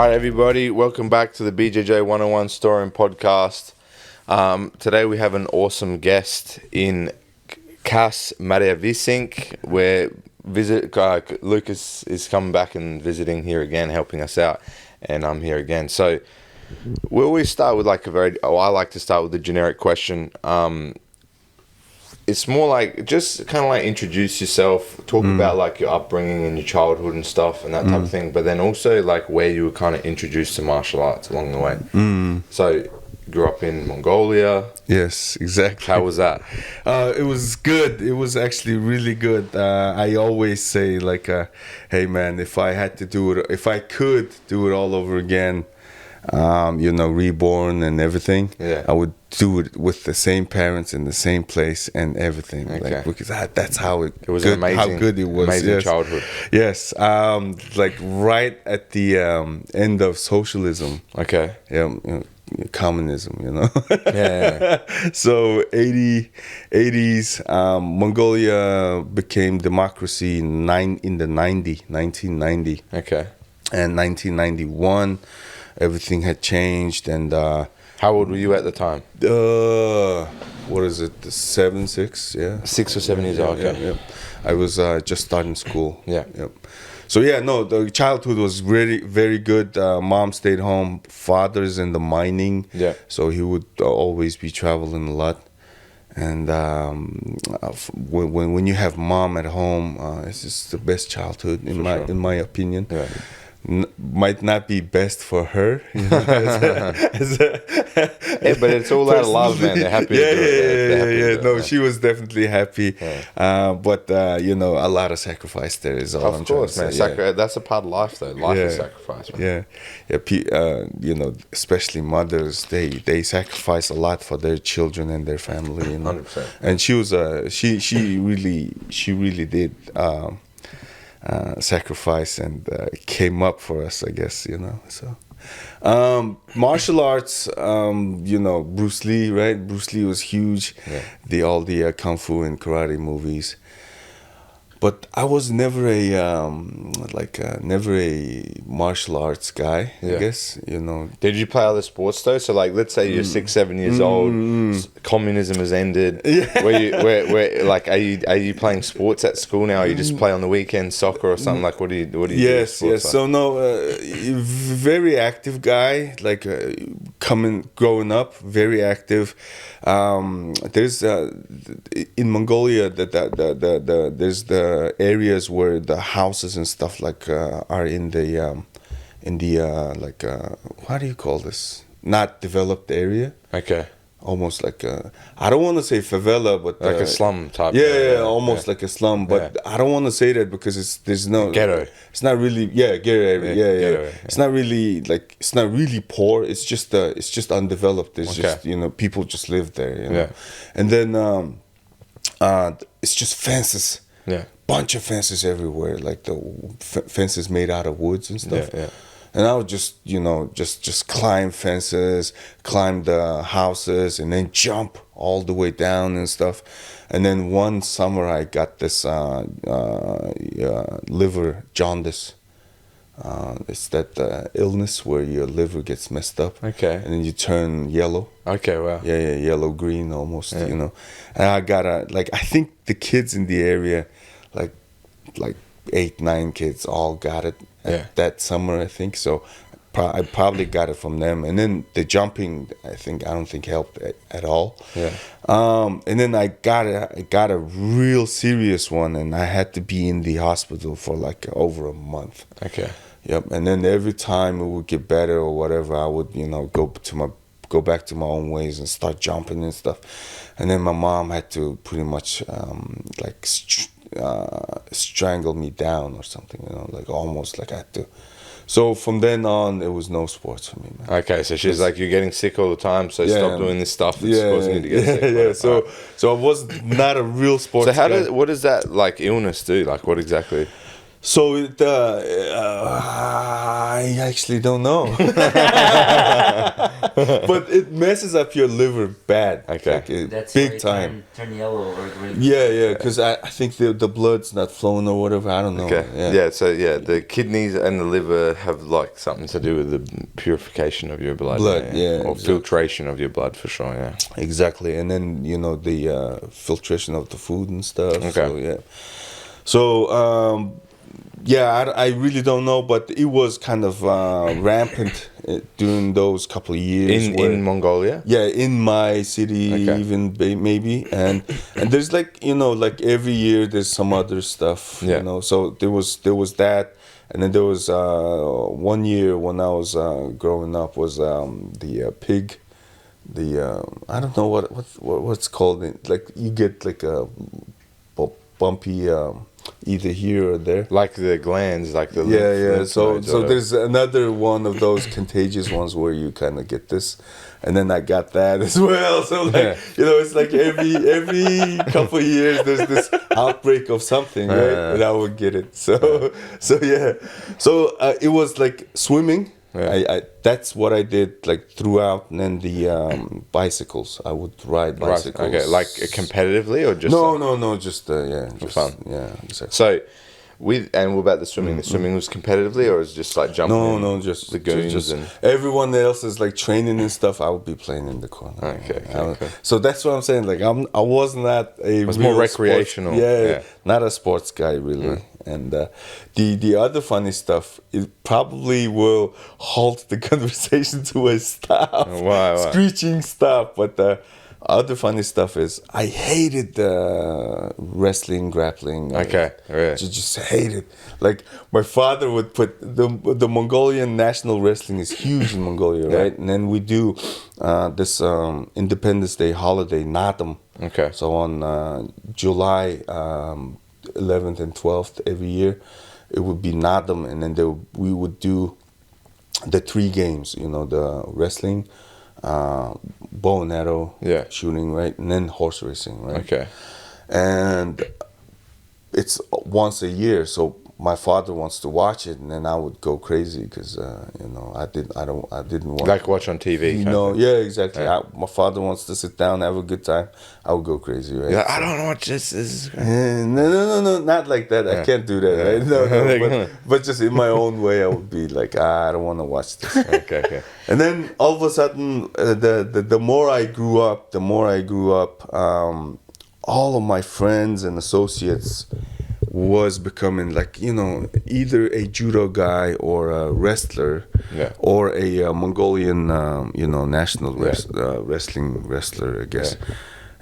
All right, everybody, welcome back to the BJJ101 STOREROOM podcast. Today we have an awesome guest in Khas, Mariavi, where Lucas is coming back and visiting here again, helping us out, and I'm here again. So we always start with I like to start with a generic question. It's more like just kind of like introduce yourself, talk about like your upbringing and your childhood and stuff and that type of thing, but then also like where you were kind of introduced to martial arts along the way. So grew up in Mongolia. Yes, exactly. How was that? It was good. It was actually really good. I always say like, hey man, if I could do it all over again, reborn and everything, I would do it with the same parents in the same place and everything. Okay. Like, because that's how it was good, amazing. how good it was. Amazing childhood. Yes. Like right at the end of socialism. Okay. Yeah. Communism, Yeah. So 80s, Mongolia became democracy in 1990. Okay. And 1991, everything had changed. And how old were you at the time? What is it? 7, 6? Yeah. 6 or 7 years old. Okay. Yeah. I was just starting school. Yeah. Yep. So the childhood was really very good. Mom stayed home. Father's in the mining. Yeah. So he would always be traveling a lot. And when you have mom at home, it's just the best childhood in my opinion. Yeah. Might not be best for her, but it's all out of love, man. They're happy. No, she was definitely happy, but a lot of sacrifice there is all. Of course, man. That's a part of life, though. Life is sacrifice, man. Especially mothers, they sacrifice a lot for their children and their family. 100%. And she was she really did. Sacrifice and came up for us, I guess, so martial arts, Bruce Lee, right? Bruce Lee was huge. All the kung fu and karate movies, but I was never a martial arts guy, I guess, Did you play other sports though? So like, let's say you're 6, 7 years old, communism has ended. Are you playing sports at school now? Or you just play on the weekend, soccer or something? Like, what do you do? Yes. Like? So very active guy, like growing up, very active. There's in Mongolia there's the areas where the houses and stuff like are in the how do you call this? Not developed area. Okay. Almost like I don't want to say favela, but like a slum type. Almost like a slum. But I don't want to say that because there's no ghetto. It's not really ghetto area. Ghetto, It's not really it's not really poor. It's just undeveloped. It's just people just live there. And then it's just fences. Yeah. Bunch of fences everywhere, like the fences made out of woods and stuff. Yeah. And I would just climb fences, climb the houses, and then jump all the way down and stuff. And then one summer I got this liver jaundice. It's that illness where your liver gets messed up. Okay. And then you turn yellow. Okay, wow. Yeah, yellow green almost, And I got I think the kids in the area, like 8, 9 kids all got it that summer, I think. So I probably got it from them. And then the jumping, I don't think helped at all. Yeah. And then I got a real serious one, and I had to be in the hospital for over a month. Okay. Yep. And then every time it would get better or whatever, I would go back to my own ways and start jumping and stuff. And then my mom had to pretty much strangle me down or something, almost like I had to. So from then on, it was no sports for me, man. Okay, so she's like, you're getting sick all the time, so stop doing this stuff that's causing you to get sick. Yeah. So I was not a real sports guy. What does that illness do? Like, what exactly? So I actually don't know. but it messes up your liver bad. Okay. That's big why you time. Turn yellow or green. Yeah, because I think the blood's not flowing or whatever. I don't know. Okay. Yeah. So the kidneys and the liver have like something to do with the purification of your blood. Or exactly. Filtration of your blood for sure. Yeah. Exactly, and then the filtration of the food and stuff. Okay. So yeah. So I really don't know, but it was kind of rampant during those couple of years in Mongolia. Yeah, in my city, even maybe, and there's like every year there's some other stuff. So there was that, and then there was 1 year when I was growing up was the pig, I don't know what's called it. Like you get like a bumpy. Either here or there, like the glands, like the So there's another one of those contagious ones where you kind of get this, and then I got that as well. So like it's like every couple of years there's this outbreak of something, right? And I would get it. So it was like swimming. I that's what I did like throughout, and then the bicycles. I would ride bicycles. Okay, like competitively or just no, just just fun. Yeah, exactly. So, what about the swimming? The swimming was competitively, or was it just like jumping? No, just lagoons and everyone else is like training and stuff. I would be playing in the corner. Okay. So that's what I'm saying. Like I was not a. It was more recreational. Not a sports guy really. And the other funny stuff, it probably will halt the conversation to a stop. Why? Screeching stop. But the other funny stuff is I hated the wrestling, grappling. Okay, really? Just hate it. Like my father would put the Mongolian national wrestling is huge in Mongolia, right? And then we do this Independence Day holiday, Naadam. Okay. So on July 11th and 12th every year, it would be Naadam, and then we would do the 3 games. The wrestling, bow and arrow, shooting, right, and then horse racing, right. Okay. And it's once a year, so my father wants to watch it, and then I would go crazy because I didn't want like watch on TV. Exactly. My father wants to sit down, have a good time. I would go crazy, right? Like, I don't watch this. No, not like that. I can't do that, right? No, but just in my own way, I would be like, I don't want to watch this. Okay. And then all of a sudden, the more I grew up, all of my friends and associates was becoming like either a judo guy or a wrestler, or a Mongolian national wrestling wrestler, I guess.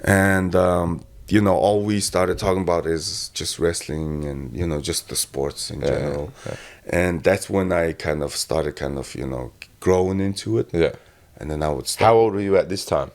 And all we started talking about is just wrestling and just the sports in general. And that's when I kind of started growing into it. And then I would start. How old were you at this time?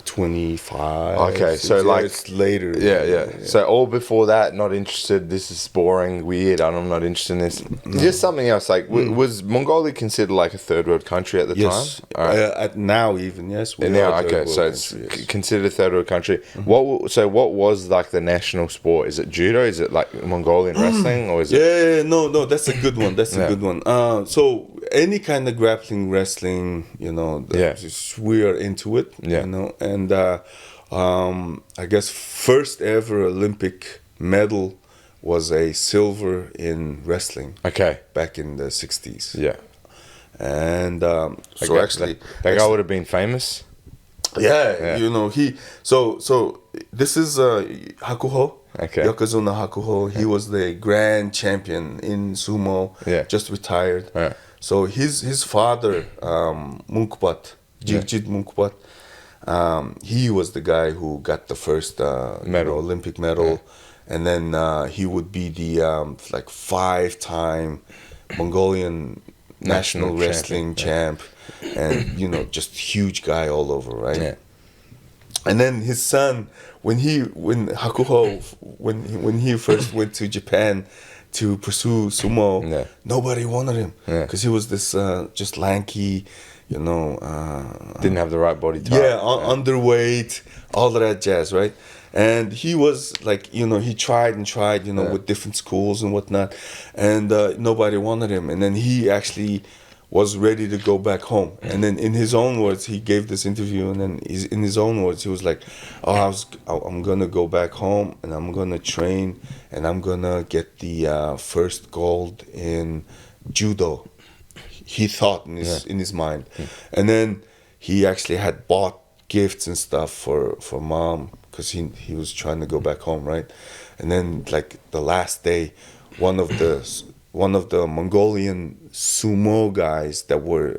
25. Okay, so like later. Yeah. So all before that, not interested. This is boring, weird. I'm not interested in this. Just something else. Like, was Mongolia considered like a third world country at the time? At now even yes. So it's considered a third world country. What was like the national sport? Is it judo? Is it like Mongolian wrestling, or is it? No. That's a good one. That's a good one. So any kind of grappling, wrestling, we are into it. And I guess first ever Olympic medal was a silver in wrestling. Okay. Back in the 60s. Yeah. And so actually, that guy would have been famous. Yeah. So this is Hakuho. Okay. Yokozuna Hakuho. He was the grand champion in sumo. Just retired. So his father, Munkpat, Jigjit Munkpat, he was the guy who got the first Olympic medal, and then he would be the 5-time Mongolian national wrestling champ, and just huge guy all over, right? And then his son, when Hakuho first went to Japan to pursue sumo, nobody wanted him because he was this just lanky, didn't have the right body type. Underweight, all of that jazz, right? And he was like, he tried with different schools and whatnot, and nobody wanted him. And then he actually was ready to go back home. And then in his own words, he gave this interview, and then in his own words, he was like, I'm gonna go back home, and I'm gonna train, and I'm gonna get the first gold in judo. He thought in his mind. And then he actually had bought gifts and stuff for mom, because he was trying to go back home, right? And then like the last day, one of the Mongolian sumo guys that were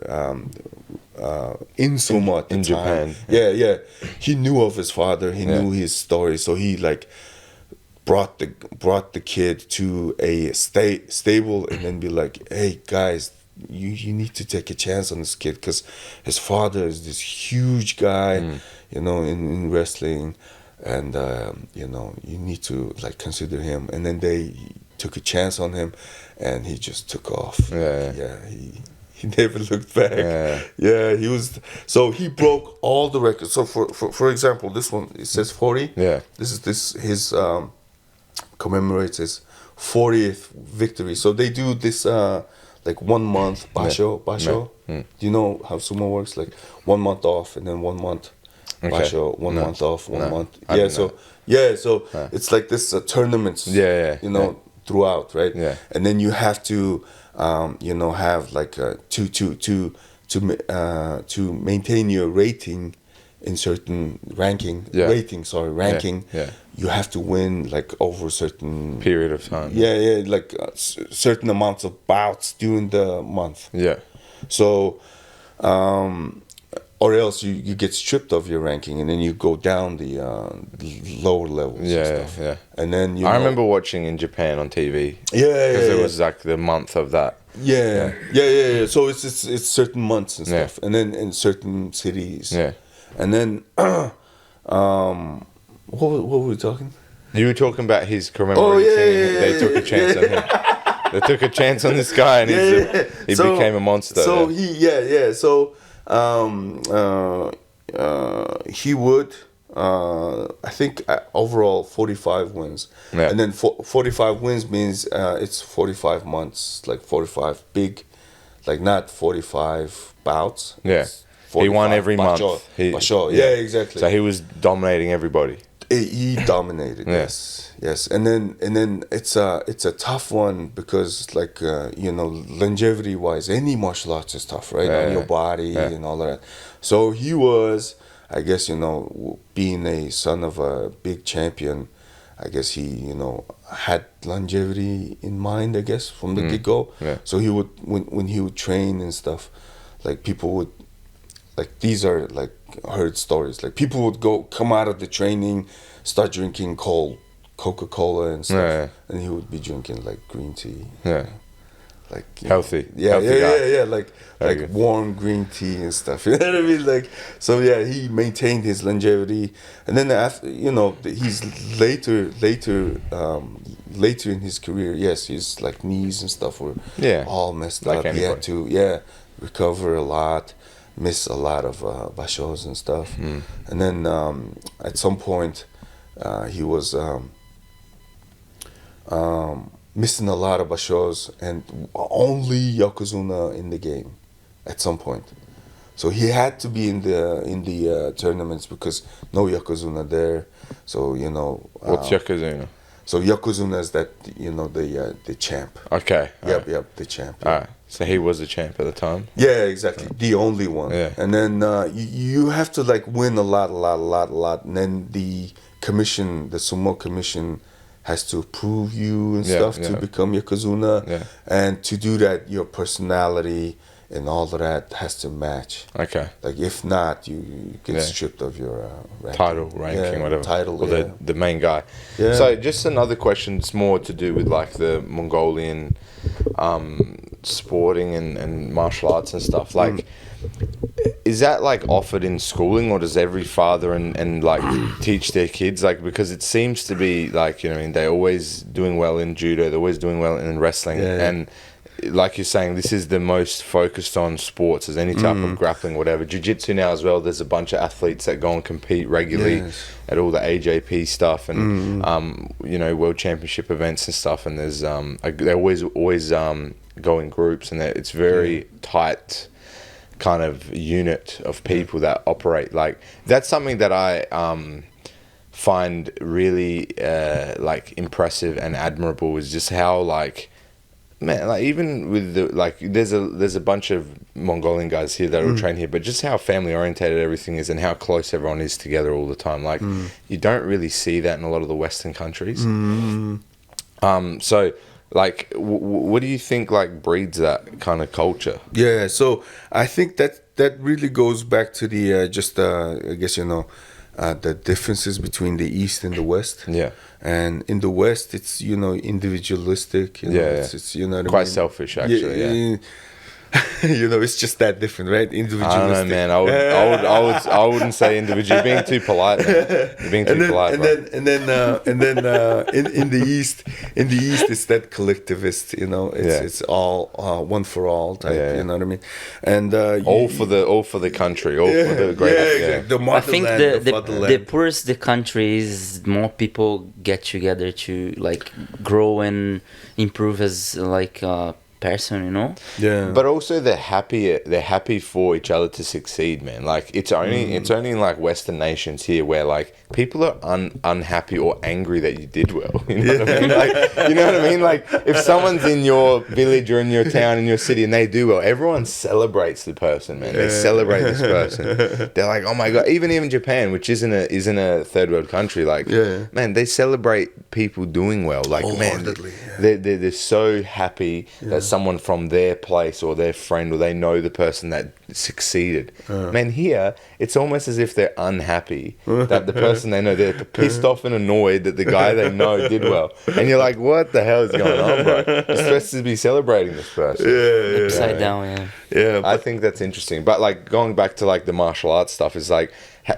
in sumo at the in time, Japan. he knew of his father. He knew his story, so he like brought the kid to a stable, and then be like, hey guys, you need to take a chance on this kid, because his father is this huge guy, you know, in wrestling, and you know, you need to like consider him. And then they took a chance on him, and he just took off. He never looked back. He was, so he broke all the records. So for example, this one, it says 40. His commemorates his 40th victory. So they do this like 1 month basho. Do you know how sumo works? Like 1 month off, and then 1 month basho, 1 month off, 1 month. So it's like this tournaments. You know, throughout, right? And then you have to you know, have like to maintain your rating in certain ranking. You have to win like over a certain period of time. Like certain amounts of bouts during the month. So or else you get stripped of your ranking, and then you go down the lower levels and stuff. And then I remember watching in Japan on TV. Because it was like the month of that. So it's certain months and stuff, and then in certain cities. And then what were we talking? You were talking about his commemorating. They took a chance on him. They took a chance on this guy, and he became a monster. So he would, I think overall 45 wins. And then 45 wins means it's 45 months, like 45 big, like not 45 bouts. He won every month. Exactly. So he was dominating everybody. He dominated. Yes. And then it's a tough one, because like you know, longevity wise, any martial arts is tough, right? On your body and all that. So he was, I guess, you know, being a son of a big champion, I guess he, you know, had longevity in mind, I guess, from the get-go. So he would, when he would train and stuff, like people would, like these are like heard stories, like people would come out of the training, start drinking cold Coca-Cola and stuff, and he would be drinking like green tea. Like healthy. Like warm green tea and stuff. You know what I mean? Like, so he maintained his longevity, and then after, you know, he's later in his career, his like knees and stuff were all messed up. He had to recover a lot, miss a lot of bashos and stuff, and then at some point he was missing a lot of bashos, and only Yokozuna in the game at some point. So he had to be in the tournaments, because no Yokozuna there. So, you know, what's Yokozuna? So Yokozuna is that, you know, the champ. Okay. Yep, the champ. So he was the champ at the time? Yeah, exactly. The only one. And then you have to like win a lot, and then the sumo commission has to approve you and stuff to become Yokozuna. And to do that, your personality and all of that has to match. Okay. Like if not, you get stripped of your ranking, whatever. Title, or the main guy. So just another question. It's more to do with like the Mongolian sporting and martial arts and stuff. Like, is that like offered in schooling, or does every father and like teach their kids? Like, because it seems to be like, you know, they're always doing well in judo, they're always doing well in wrestling, and like you're saying, this is the most focused on sports as any type of grappling, whatever. Jiu-jitsu now as well, there's a bunch of athletes that go and compete regularly at all the AJP stuff and, you know, world championship events and stuff. And there's, they always go in groups, and it's very tight kind of unit of people that operate. Like, that's something that I find really like impressive and admirable, is just how, like, man, like, even with the, like, there's a bunch of Mongolian guys here that will train here, but just how family orientated everything is and how close everyone is together all the time. Like, you don't really see that in a lot of the Western countries. So, like, what do you think, like, breeds that kind of culture? Yeah, so I think that really goes back to the I guess, you know, the differences between the East and the West. Yeah. And in the West, it's, you know, individualistic. You know, it's you know what I mean? Quite selfish, actually. Yeah. You know, it's just that different, right? Individualistic. I don't know, man. I wouldn't say individual. You're being too polite, man. You're being too polite, bro. And then in the East, it's that collectivist. You know, it's all one for all type. You know what I mean? And all for the country, all for the great. Exactly. The I think motherland, the poorest the country is, more people get together to, like, grow and improve as, like, person, you know. But also they're happy for each other to succeed, man. Like, it's only in, like, Western nations here where, like, people are unhappy or angry that you did well. You know what I mean? Like, you know what I mean? Like, if someone's in your village or in your town, in your city, and they do well, everyone celebrates the person, man. They celebrate this person. They're like, oh my god. Even Japan, which isn't a third world country, like, man, they celebrate people doing well. Like, man, they're so happy that someone from their place or their friend, or they know the person that succeeded. Man, here it's almost as if they're unhappy that the person they know, they're pissed off and annoyed that the guy they know did well, and you're like, what the hell is going on, bro? You're supposed to be celebrating this person. Upside down. I think that's interesting. But, like, going back to, like, the martial arts stuff, is like,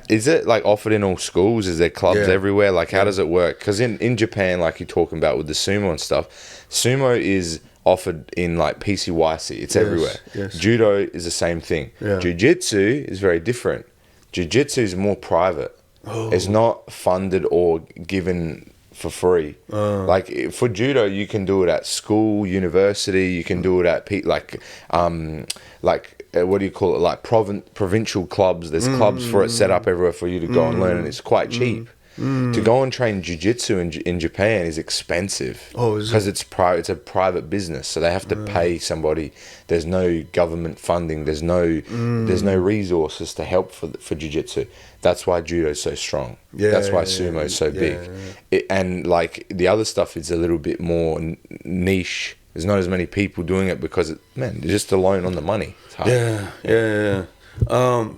is it, like, offered in all schools? Is there clubs everywhere? Like, how does it work? Because in Japan, like you're talking about with the sumo and stuff, sumo is offered in, like, PCYC. It's everywhere. Judo is the same thing. Jiu-jitsu is very different. Jiu-jitsu is more private. It's not funded or given for free. Like, for judo, you can do it at school, university. You can do it at what do you call it? Like, provincial clubs. There's clubs for it set up everywhere for you to go and learn, and it's quite cheap. To go and train jiu-jitsu in Japan is expensive because it's a private business, so they have to pay somebody. There's no government funding. There's no resources to help for jiu-jitsu. That's why judo is so strong. That's why sumo is so big. And, like, the other stuff is a little bit more niche. There's not as many people doing it because they're just alone on the money. It's hard.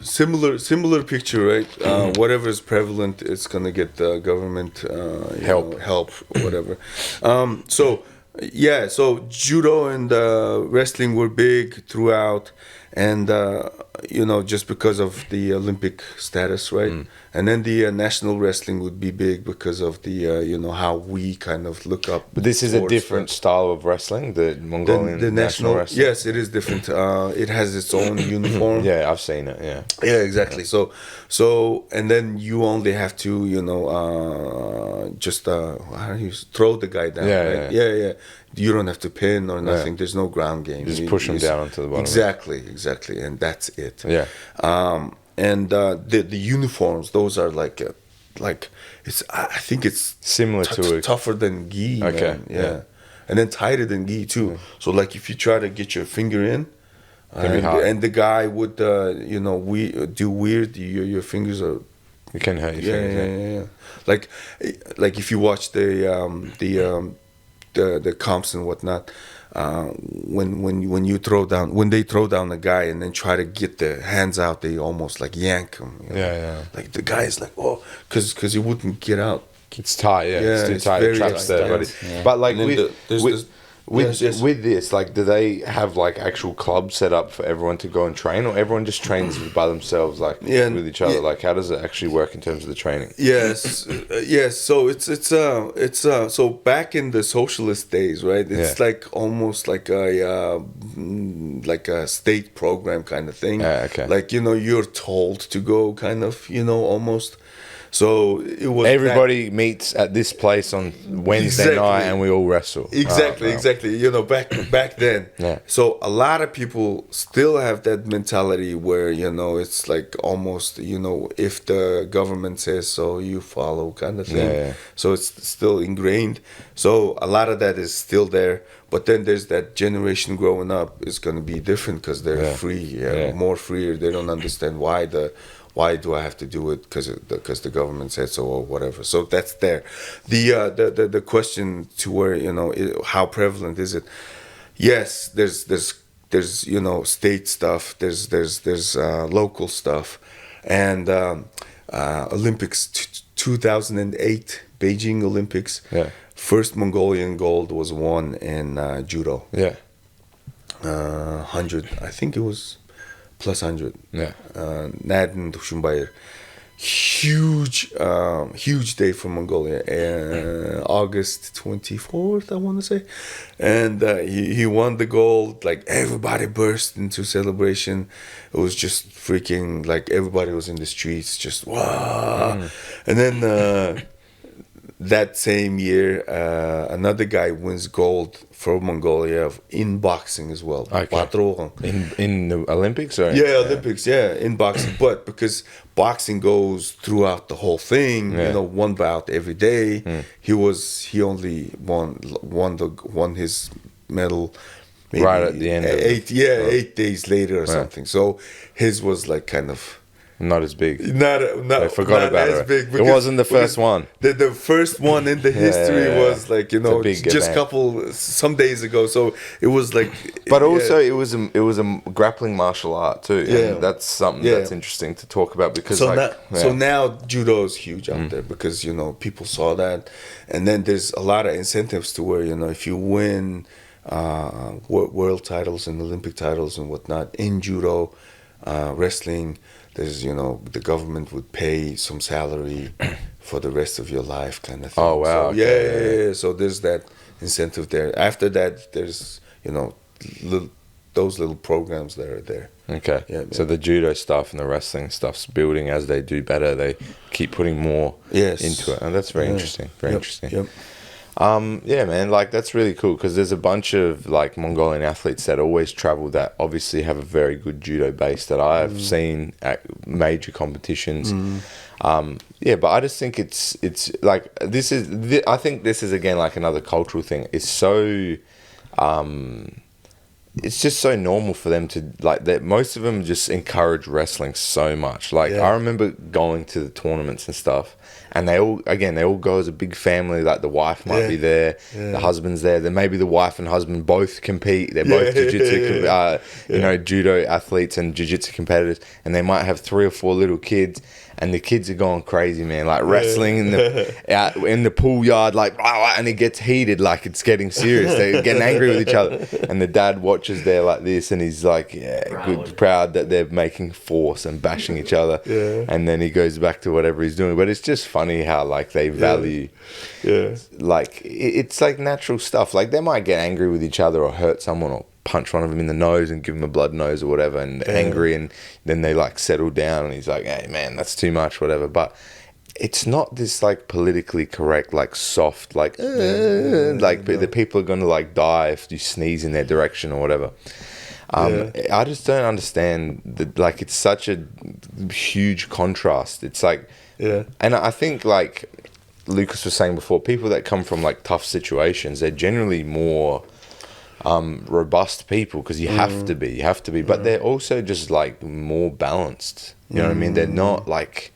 Similar picture, right? Whatever is prevalent, it's gonna get the government help, whatever. So judo and wrestling were big throughout, and you know, just because of the Olympic status, right? And then the national wrestling would be big because of the you know, how we kind of look up. But this is a different style of wrestling, the Mongolian the national wrestling. Yes, it is different. It has its own uniform. Yeah, I've seen it. Yeah, exactly. So and then you only have to, you know, just how do you throw the guy down? Yeah. You don't have to pin or nothing. There's no ground game. You just push him down onto the bottom. Exactly, and that's it. Yeah. And the uniforms, those are like it's. I think it's similar to tougher than gi. Okay. Man. Yeah. And then tighter than gi too. So, like, if you try to get your finger in, and the guy would you know, do weird, your fingers are. You can hurt your fingers. Yeah. Like if you watch the comps and whatnot, when they throw down the guy and then try to get the hands out, they almost, like, yank him. You know? Like, the guy is like, oh, because he wouldn't get out. It's tight. It's too tight. It traps the body. But, like, With this, like, do they have like actual clubs set up for everyone to go and train, or everyone just trains by themselves, like with each other? Like, how does it actually work in terms of the training? Yes, yes. So it's so back in the socialist days, right? It's like almost like a state program kind of thing. Okay. Like, you're told to go, kind of, almost. So it was everybody meets at this place on Wednesday night, and we all wrestle. Exactly. Back then. Yeah. So a lot of people still have that mentality where it's like almost if the government says so, you follow, kind of thing. Yeah. So it's still ingrained. So a lot of that is still there. But then there's that generation growing up is going to be different because they're free, more freer. They don't understand why do I have to do it because the government said so or whatever. So that's there. The question to where how prevalent is it? Yes, there's state stuff. There's local stuff, and Olympics 2008 Beijing Olympics. Yeah. First Mongolian gold was won in judo. Yeah. 100. I think it was. Plus 100. Yeah. Naden Dushinbayır. Huge day for Mongolia. August 24th, I want to say. And he won the gold. Like, everybody burst into celebration. It was just freaking, like, everybody was in the streets, just, wow. And then that same year, another guy wins gold for Mongolia in boxing as well. Okay. In the Olympics, or Olympics, in boxing. But because boxing goes throughout the whole thing, one bout every day. He only won his medal maybe right at the end. 8 days later or something. So his was like kind of. Not as big. I forgot about it. Big it wasn't the first one. The first one in the history was like just some days ago. So it was like. But also it was a grappling martial art too. Yeah, and that's something that's interesting to talk about because so now judo is huge out there because people saw that, and then there's a lot of incentives to where if you win world titles and Olympic titles and whatnot in judo, wrestling. There's, the government would pay some salary for the rest of your life, kind of thing. Oh, wow. So, yeah. So there's that incentive there. After that, there's, those little programs that are there. Okay. Yeah, so the judo stuff and the wrestling stuff's building as they do better. They keep putting more into it. And that's very interesting. Very interesting. Yep. Yeah, man, like that's really cool because there's a bunch of like Mongolian athletes that always travel that obviously have a very good judo base that I've seen at major competitions. But I just think it's like I think this is again like another cultural thing. It's so it's just so normal for them to like that. Most of them just encourage wrestling so much. Like I remember going to the tournaments and stuff, and they all go as a big family. Like the wife might be there, the husband's there. Then maybe the wife and husband both compete. They're both jiu-jitsu, judo athletes and jiu-jitsu competitors, and they might have 3 or 4 little kids. And the kids are going crazy, man. Like wrestling in the pool yard, like, and it gets heated, like it's getting serious. They're getting angry with each other. And the dad watches there like this, and he's like, proud that they're making force and bashing each other. Yeah. And then he goes back to whatever he's doing. But it's just funny how like they value, like it's like natural stuff. Like they might get angry with each other or hurt someone or punch one of them in the nose and give him a blood nose or whatever, and angry, and then they like settle down and he's like, hey man, that's too much, whatever. But it's not this like politically correct, like soft, like the people are gonna like die if you sneeze in their direction or whatever. I just don't understand that. Like it's such a huge contrast. It's like, and I think like Lucas was saying before, people that come from like tough situations, they're generally more robust people because you have to be, but they're also just like more balanced. You know what I mean? They're not like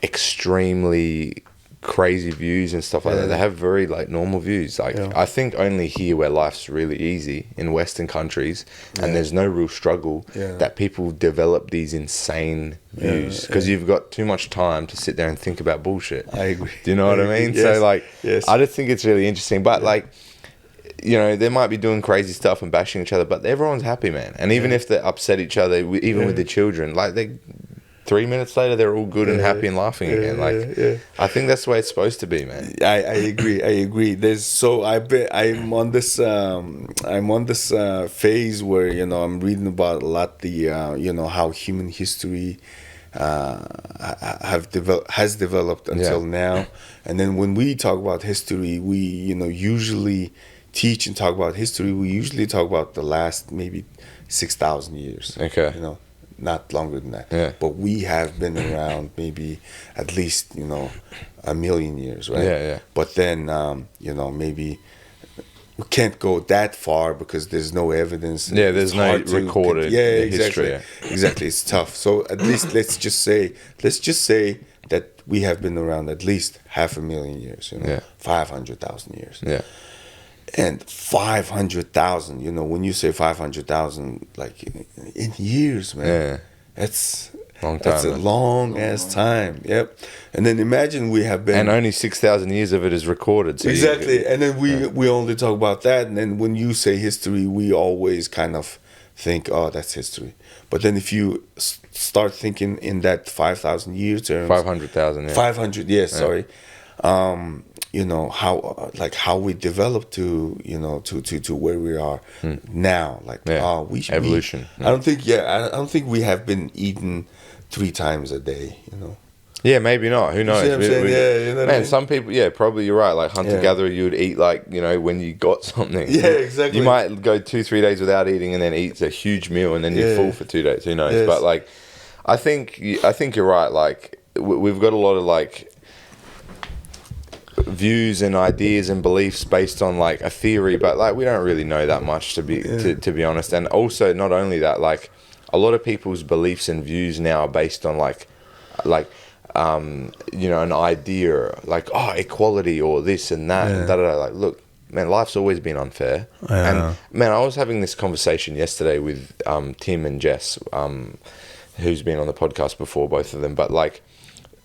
extremely crazy views and stuff like that. They have very like normal views. Like I think only here where life's really easy in Western countries and there's no real struggle that people develop these insane views because you've got too much time to sit there and think about bullshit. I agree. Do you know what I mean? Yes. So like I just think it's really interesting, but like you know, they might be doing crazy stuff and bashing each other, but everyone's happy, man. And even if they upset each other, even with the children, like 3 minutes later, they're all good and happy and laughing again. Like, I think that's the way it's supposed to be, man. I agree. I'm on this phase where, you know, I'm reading about a lot you know, how human history has developed until now. And then when we talk about history, we, you know, usually teach and talk about history. We usually talk about the last maybe 6,000 years. Okay. You know, not longer than that. Yeah. But we have been around maybe at least, you know, 1 million years, right? Yeah. But then, you know, maybe we can't go that far because there's no evidence. Yeah, there's no recorded history. Yeah. Exactly. It's tough. So at least let's just say that we have been around at least 500,000 years, you know, 500,000 years. Yeah. And 500,000, you know, when you say 500,000, like in years, man, that's long time. That's a long ass time. Yep. And then imagine we have been, and only 6,000 years of it is recorded. So exactly. And then we only talk about that. And then when you say history, we always kind of think, oh, that's history. But then if you start thinking in that 5,000 years terms, 500,000. Yeah. 500. Yes. Sorry. You know how we developed to, you know, to where we are now. Like we should evolution. I don't think we have been eaten 3 times a day. You know. Yeah, maybe not. Who knows? You see what I'm saying? You know what I mean? Some people. Yeah, probably you're right. Like hunter gatherer, you would eat like, you know, when you got something. Yeah, exactly. You might go 2-3 days without eating and then eat a huge meal and then you're full for 2 days. Who knows? Yes. But like, I think you're right. Like we've got a lot of like views and ideas and beliefs based on like a theory, but like we don't really know that much to be honest. And also, not only that, like a lot of people's beliefs and views now are based on like you know, an idea like equality or this and that and like, look, man, life's always been unfair. And man, I was having this conversation yesterday with Tim and Jess, who's been on the podcast before, both of them, but like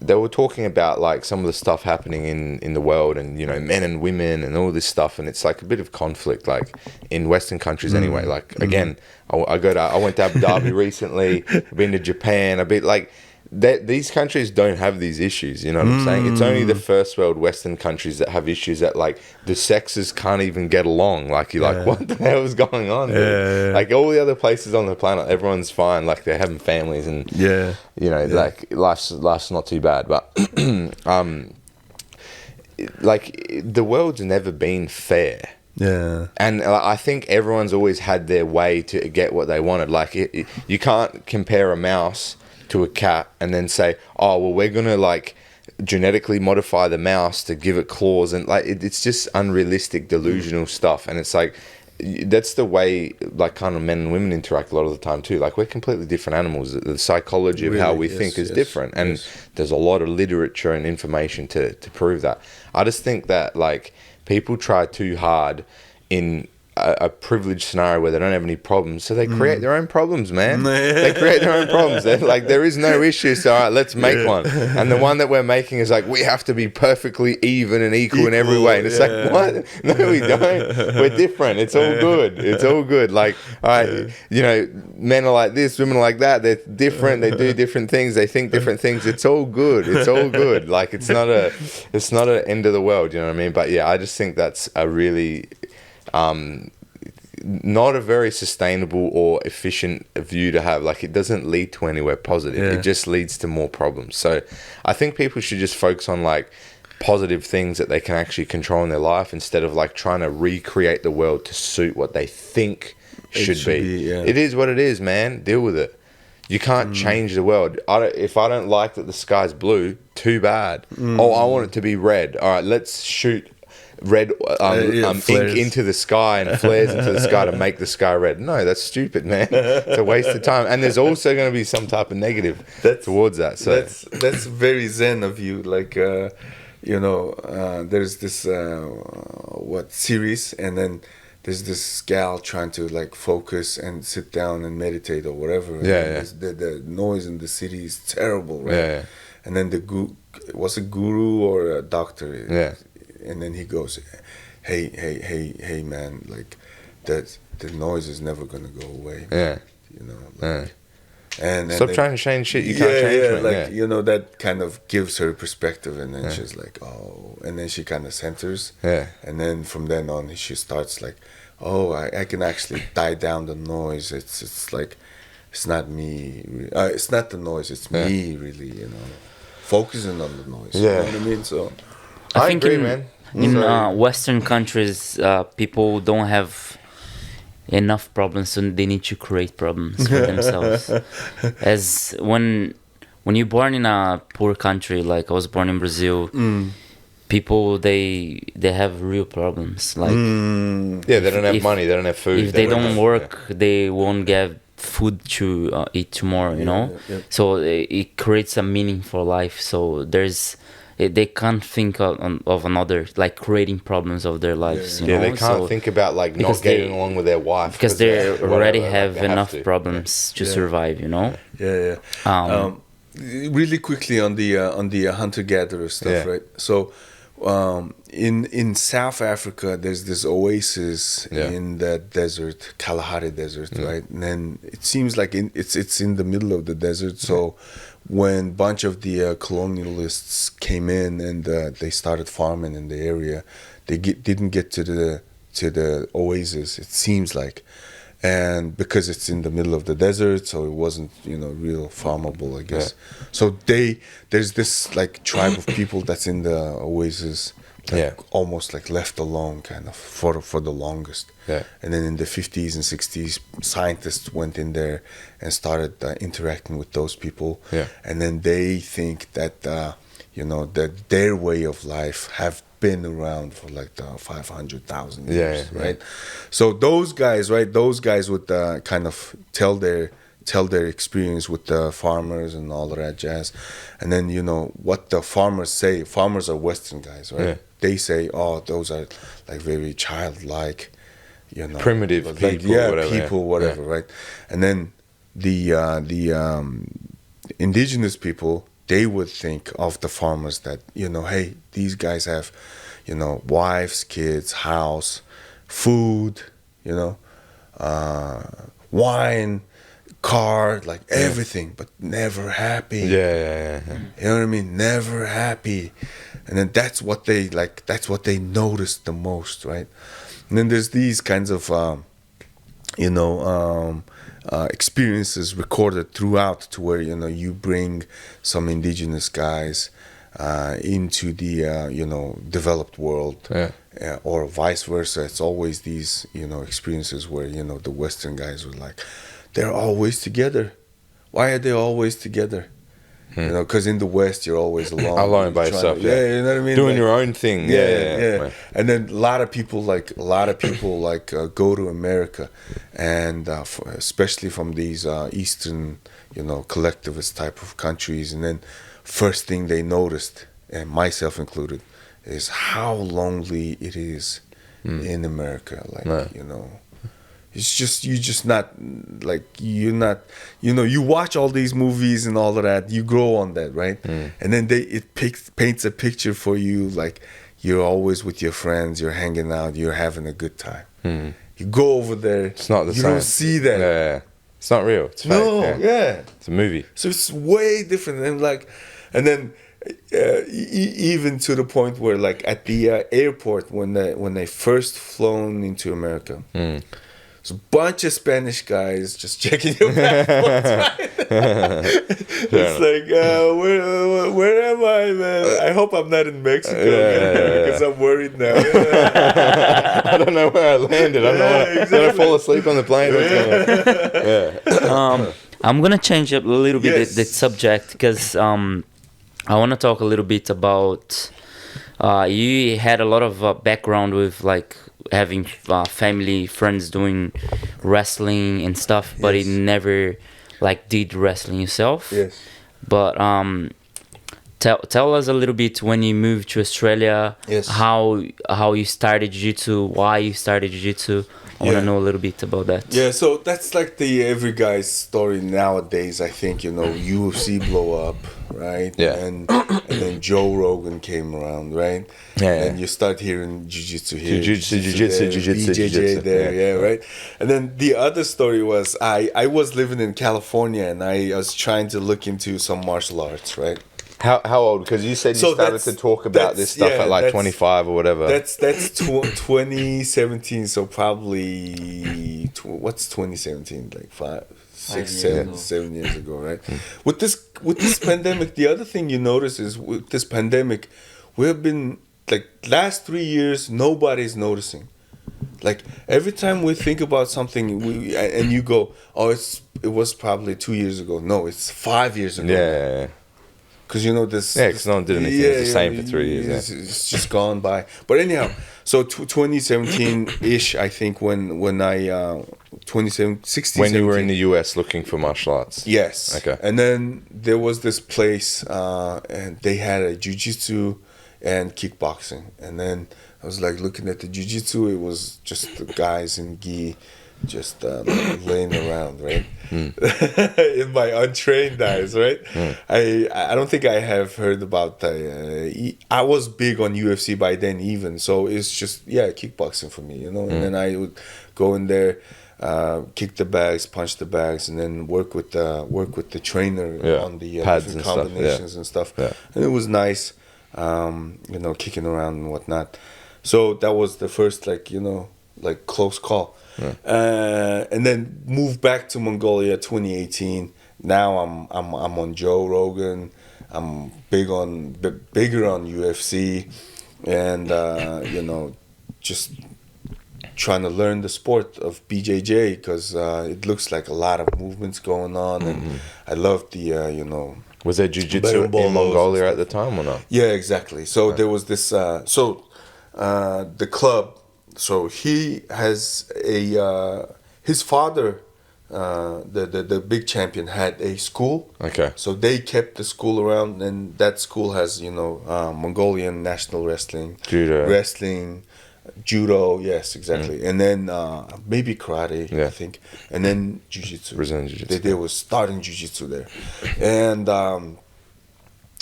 they were talking about like some of the stuff happening in the world, and you know, men and women and all this stuff, and it's like a bit of conflict, like in Western countries anyway. Like again, I went to Abu Dhabi recently. I've been to Japan. A bit like these countries don't have these issues. You know what I'm saying? It's only the first world Western countries that have issues that like the sexes can't even get along. Like you're like, what the hell is going on? Like all the other places on the planet, everyone's fine. Like they're having families and you know, like life's not too bad. But like the world's never been fair. Yeah. And I think everyone's always had their way to get what they wanted. Like you can't compare a mouse to a cat and then say, oh well, we're gonna like genetically modify the mouse to give it claws, and like it's just unrealistic, delusional stuff. And it's like that's the way like kind of men and women interact a lot of the time too. Like we're completely different animals. The psychology of how we think is different, and there's a lot of literature and information to prove that. I just think that like people try too hard in a privileged scenario where they don't have any problems, so they create their own problems, man. They create their own problems. They're like, there is no issue, so all right, let's make one. And the one that we're making is like, we have to be perfectly even and equal in every way. And it's like, what? No, we don't. We're different. It's all good. It's all good. Like, all right, you know, men are like this, women are like that. They're different. They do different things. They think different things. It's all good. It's all good. Like, it's not an end of the world. You know what I mean? But yeah, I just think that's a really not a very sustainable or efficient view to have. Like it doesn't lead to anywhere positive. It just leads to more problems. So I think people should just focus on like positive things that they can actually control in their life, instead of like trying to recreate the world to suit what they think should be. It is what it is, man. Deal with it. You can't change the world. If I don't like that the sky's blue, too bad. Oh, I want it to be red. All right, let's shoot red ink into the sky and flares into the sky to make the sky red. No, that's stupid, man. It's a waste of time. And there's also going to be some type of negative towards that. So that's very zen of you. Like you know, there's this series, and then there's this gal trying to like focus and sit down and meditate or whatever. The noise in the city is terrible, right? And then was a guru or a doctor. And then he goes, hey, man, like that the noise is never gonna go away. Yeah. You know. Yeah. Like, and Stop then, trying to change shit you can't change. yeah, man. like Yeah. you know, that kind of gives her perspective, and then she's like, oh, and then she kind of centers, Yeah. and then from then on she starts like, oh, I can actually die down the noise. It's like, it's not me, it's not the noise, it's me, really, you know, focusing on the noise. Yeah. You know what I mean? So I think agree, in, man. In So- Western countries, people don't have enough problems, so they need to create problems for themselves. As when you're born in a poor country, like I was born in Brazil, people they have real problems. Like Yeah, they don't have if- money, they don't have food. if they don't have- work, they won't get food to eat tomorrow. You know, so it creates a meaning for life. So they can't think of another, like creating problems of their lives. You Yeah, know? they can't So- think about like not because getting they- along with their wife because they whatever, already like, have they enough to. problems to survive, you know. yeah. Really quickly on the hunter gatherer stuff, Yeah. right? So in South Africa, there's this oasis in that desert, Kalahari Desert, right? And then it seems like it's in the middle of the desert. So when a bunch of the colonialists came in and they started farming in the area, they didn't get to the oasis. It seems like. And because it's in the middle of the desert, so it wasn't, real farmable, I guess. Yeah. So there's this like tribe of people that's in the oasis, almost like left alone, kind of for the longest. Yeah. And then in the 50s and 60s, scientists went in there and started interacting with those people. Yeah. And then they think that that their way of life have been around for like 500,000 years, right? So those guys would kind of tell their experience with the farmers and all of that jazz. And then what the farmers say. Farmers are Western guys, right? Yeah. They say, oh, those are like very childlike, primitive like, people, whatever, right? And then the indigenous people, they would think of the farmers that, hey, these guys have, wives, kids, house, food, wine, car, like everything, but never happy. Yeah. You know what I mean? Never happy. And then that's what they noticed the most, right? And then there's these kinds of, experiences recorded throughout to where, you bring some indigenous guys into the, developed world, or vice versa. It's always these, experiences where, the Western guys were like, they're always together. Why are they always together? Because in the West, you're always alone. Alone by yourself, you know what I mean? Doing like, your own thing. Yeah. And then a lot of people go to America, and especially from these Eastern, collectivist type of countries. And then first thing they noticed, and myself included, is how lonely it is in America. Like, it's just, you watch all these movies and all of that, you grow on that, right? And then it paints a picture for you, like you're always with your friends, you're hanging out, you're having a good time. You go over there, It's not the you same. don't see that. Yeah. It's not real. It's fake. No, yeah. It's a movie. So it's way different. And then even to the point where, like, at the airport when they first flown into America, there's a bunch of Spanish guys just checking your passports, right? It's like, where am I, man? I hope I'm not in Mexico, because I'm worried now. I don't know where I landed. I'm not going to fall asleep on the plane. I'm gonna change up a little bit the subject, because I want to talk a little bit about you had a lot of background with like having family friends doing wrestling and stuff, but it never like did wrestling yourself. Yes. But Tell us a little bit when you moved to Australia. Yes. How you started jiu-jitsu, why you started jiu-jitsu. I want to know a little bit about that. Yeah, so that's like the every guy's story nowadays. I think, you know, UFC blow up, right? Yeah. And then Joe Rogan came around, right? Yeah. And you start hearing jiu-jitsu here, Jiu-jitsu, there, jiu-jitsu, BJJ jiu-jitsu. there, Yeah. right? And then the other story was I was living in California and I was trying to look into some martial arts, right? How old? Because you said you So started to talk about this stuff at like 25 or whatever. That's 2017. So probably what's 2017? Like 5, 6, 7 years ago, right? With this pandemic, the other thing you notice is with this pandemic, we've been like last 3 years, nobody's noticing. Like every time we think about something, and you go, oh, it was probably 2 years ago. No, it's 5 years ago. Yeah. Because you know this. Yeah, because no one did anything. It's the same for 3 years. It's just gone by. But anyhow, so 2017-ish, I think when I 16. When you were in the US looking for martial arts. Yes. Okay. And then there was this place, and they had a jiu-jitsu and kickboxing. And then I was like looking at the jiu-jitsu. It was just the guys in gi, just laying around, right? In my untrained eyes, right? I don't think I have heard about I was big on UFC by then even, so it's just kickboxing for me, you know. And then I would go in there, kick the bags, punch the bags, and then work with the trainer on the pads different and combinations and stuff. Yeah. And it was nice, you know, kicking around and whatnot. So that was the first like close call. And then moved back to Mongolia 2018. Now I'm on Joe Rogan. I'm bigger on UFC, and you know, just trying to learn the sport of BJJ because it looks like a lot of movements going on, and I love the you know. Was there jiu-jitsu in Mongolia at the time or not? Yeah, exactly. So there was this. The club. So he has his father, the big champion, had a school. Okay. So they kept the school around, and that school has, you know, Mongolian national wrestling, judo, yes, exactly, and then maybe karate, I think, and then jiu-jitsu. Brazilian jiu-jitsu. They were starting jiu-jitsu there, and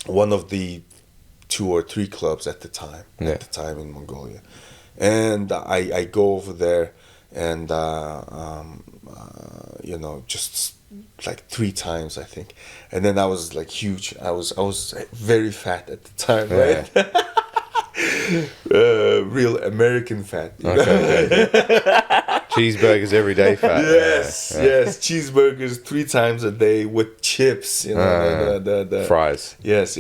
one of the 2 or 3 clubs at the time in Mongolia. And I go over there and, you know, just like 3 times, I think. And then I was like huge. I was very fat at the time, right? Real American fat. Okay. Cheeseburgers every day fat. Yes, cheeseburgers 3 times a day with chips, you know, the fries. Yes.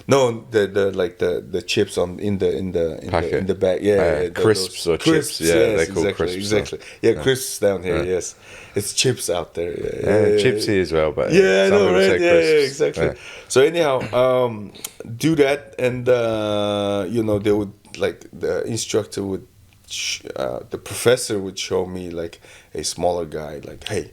No, the chips in the bag. Yeah, crisps or chips. Yeah, yes, they call exactly, crisps. Exactly. Yeah, crisps down here. Yeah. Yes, it's chips out there. Yeah, chips here as well, but yeah, I some know, people right? say Yeah, crisps. exactly. Yeah. So anyhow, do that, and you know, they would like the instructor would. The professor would show me like a smaller guy, like, hey,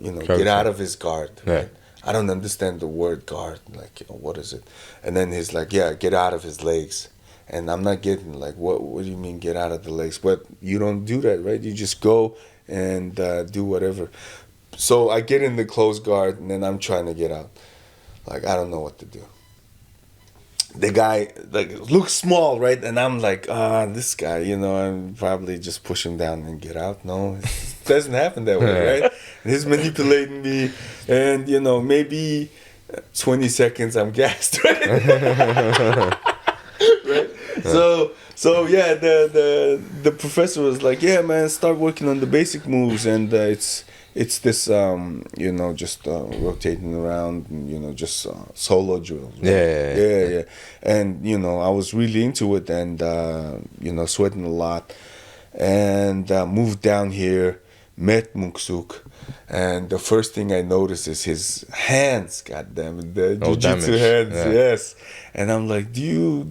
you know, get out of his guard. Right? I don't understand the word guard. Like, you know, what is it? And then he's like, yeah, get out of his legs. And I'm not getting like, what do you mean get out of the legs? But you don't do that, right? You just go and do whatever. So I get in the closed guard, and then I'm trying to get out. Like, I don't know what to do. The guy like looks small, right? And I'm like, this guy, you know, I'm probably just push him down and get out. No, it doesn't happen that way, right? And he's manipulating me, and you know, maybe 20 seconds I'm gassed, right? Right? So yeah, the professor was like, yeah, man, start working on the basic moves, and it's this you know, just rotating around, and, you know, just solo drill. Right? Yeah. And you know, I was really into it, and you know, sweating a lot, and moved down here, met Munksuk, and the first thing I noticed is his hands. God damn it, the jiu-jitsu hands. Yeah. Yes, and I'm like, do you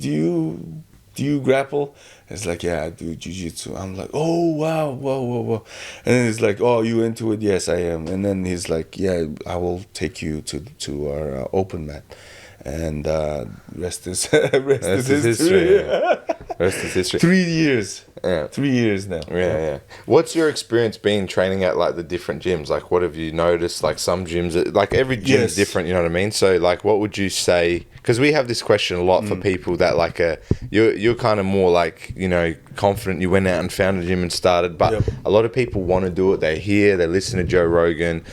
grapple? It's like, yeah, I do jiu-jitsu. I'm like, oh, wow, whoa. And then he's like, oh, you into it? Yes, I am. And then he's like, yeah, I will take you to our open mat. and rest is Rest is history. Yeah. Rest is history. 3 years. Yeah. 3 years now. Yeah. What's your experience been training at like the different gyms? Like, what have you noticed? Like, some gyms, like every gym is different. You know what I mean? So, like, what would you say? Because we have this question a lot for people that like you're kind of more like, you know, confident. You went out and found a gym and started, but a lot of people want to do it. They hear, they listen to Joe Rogan,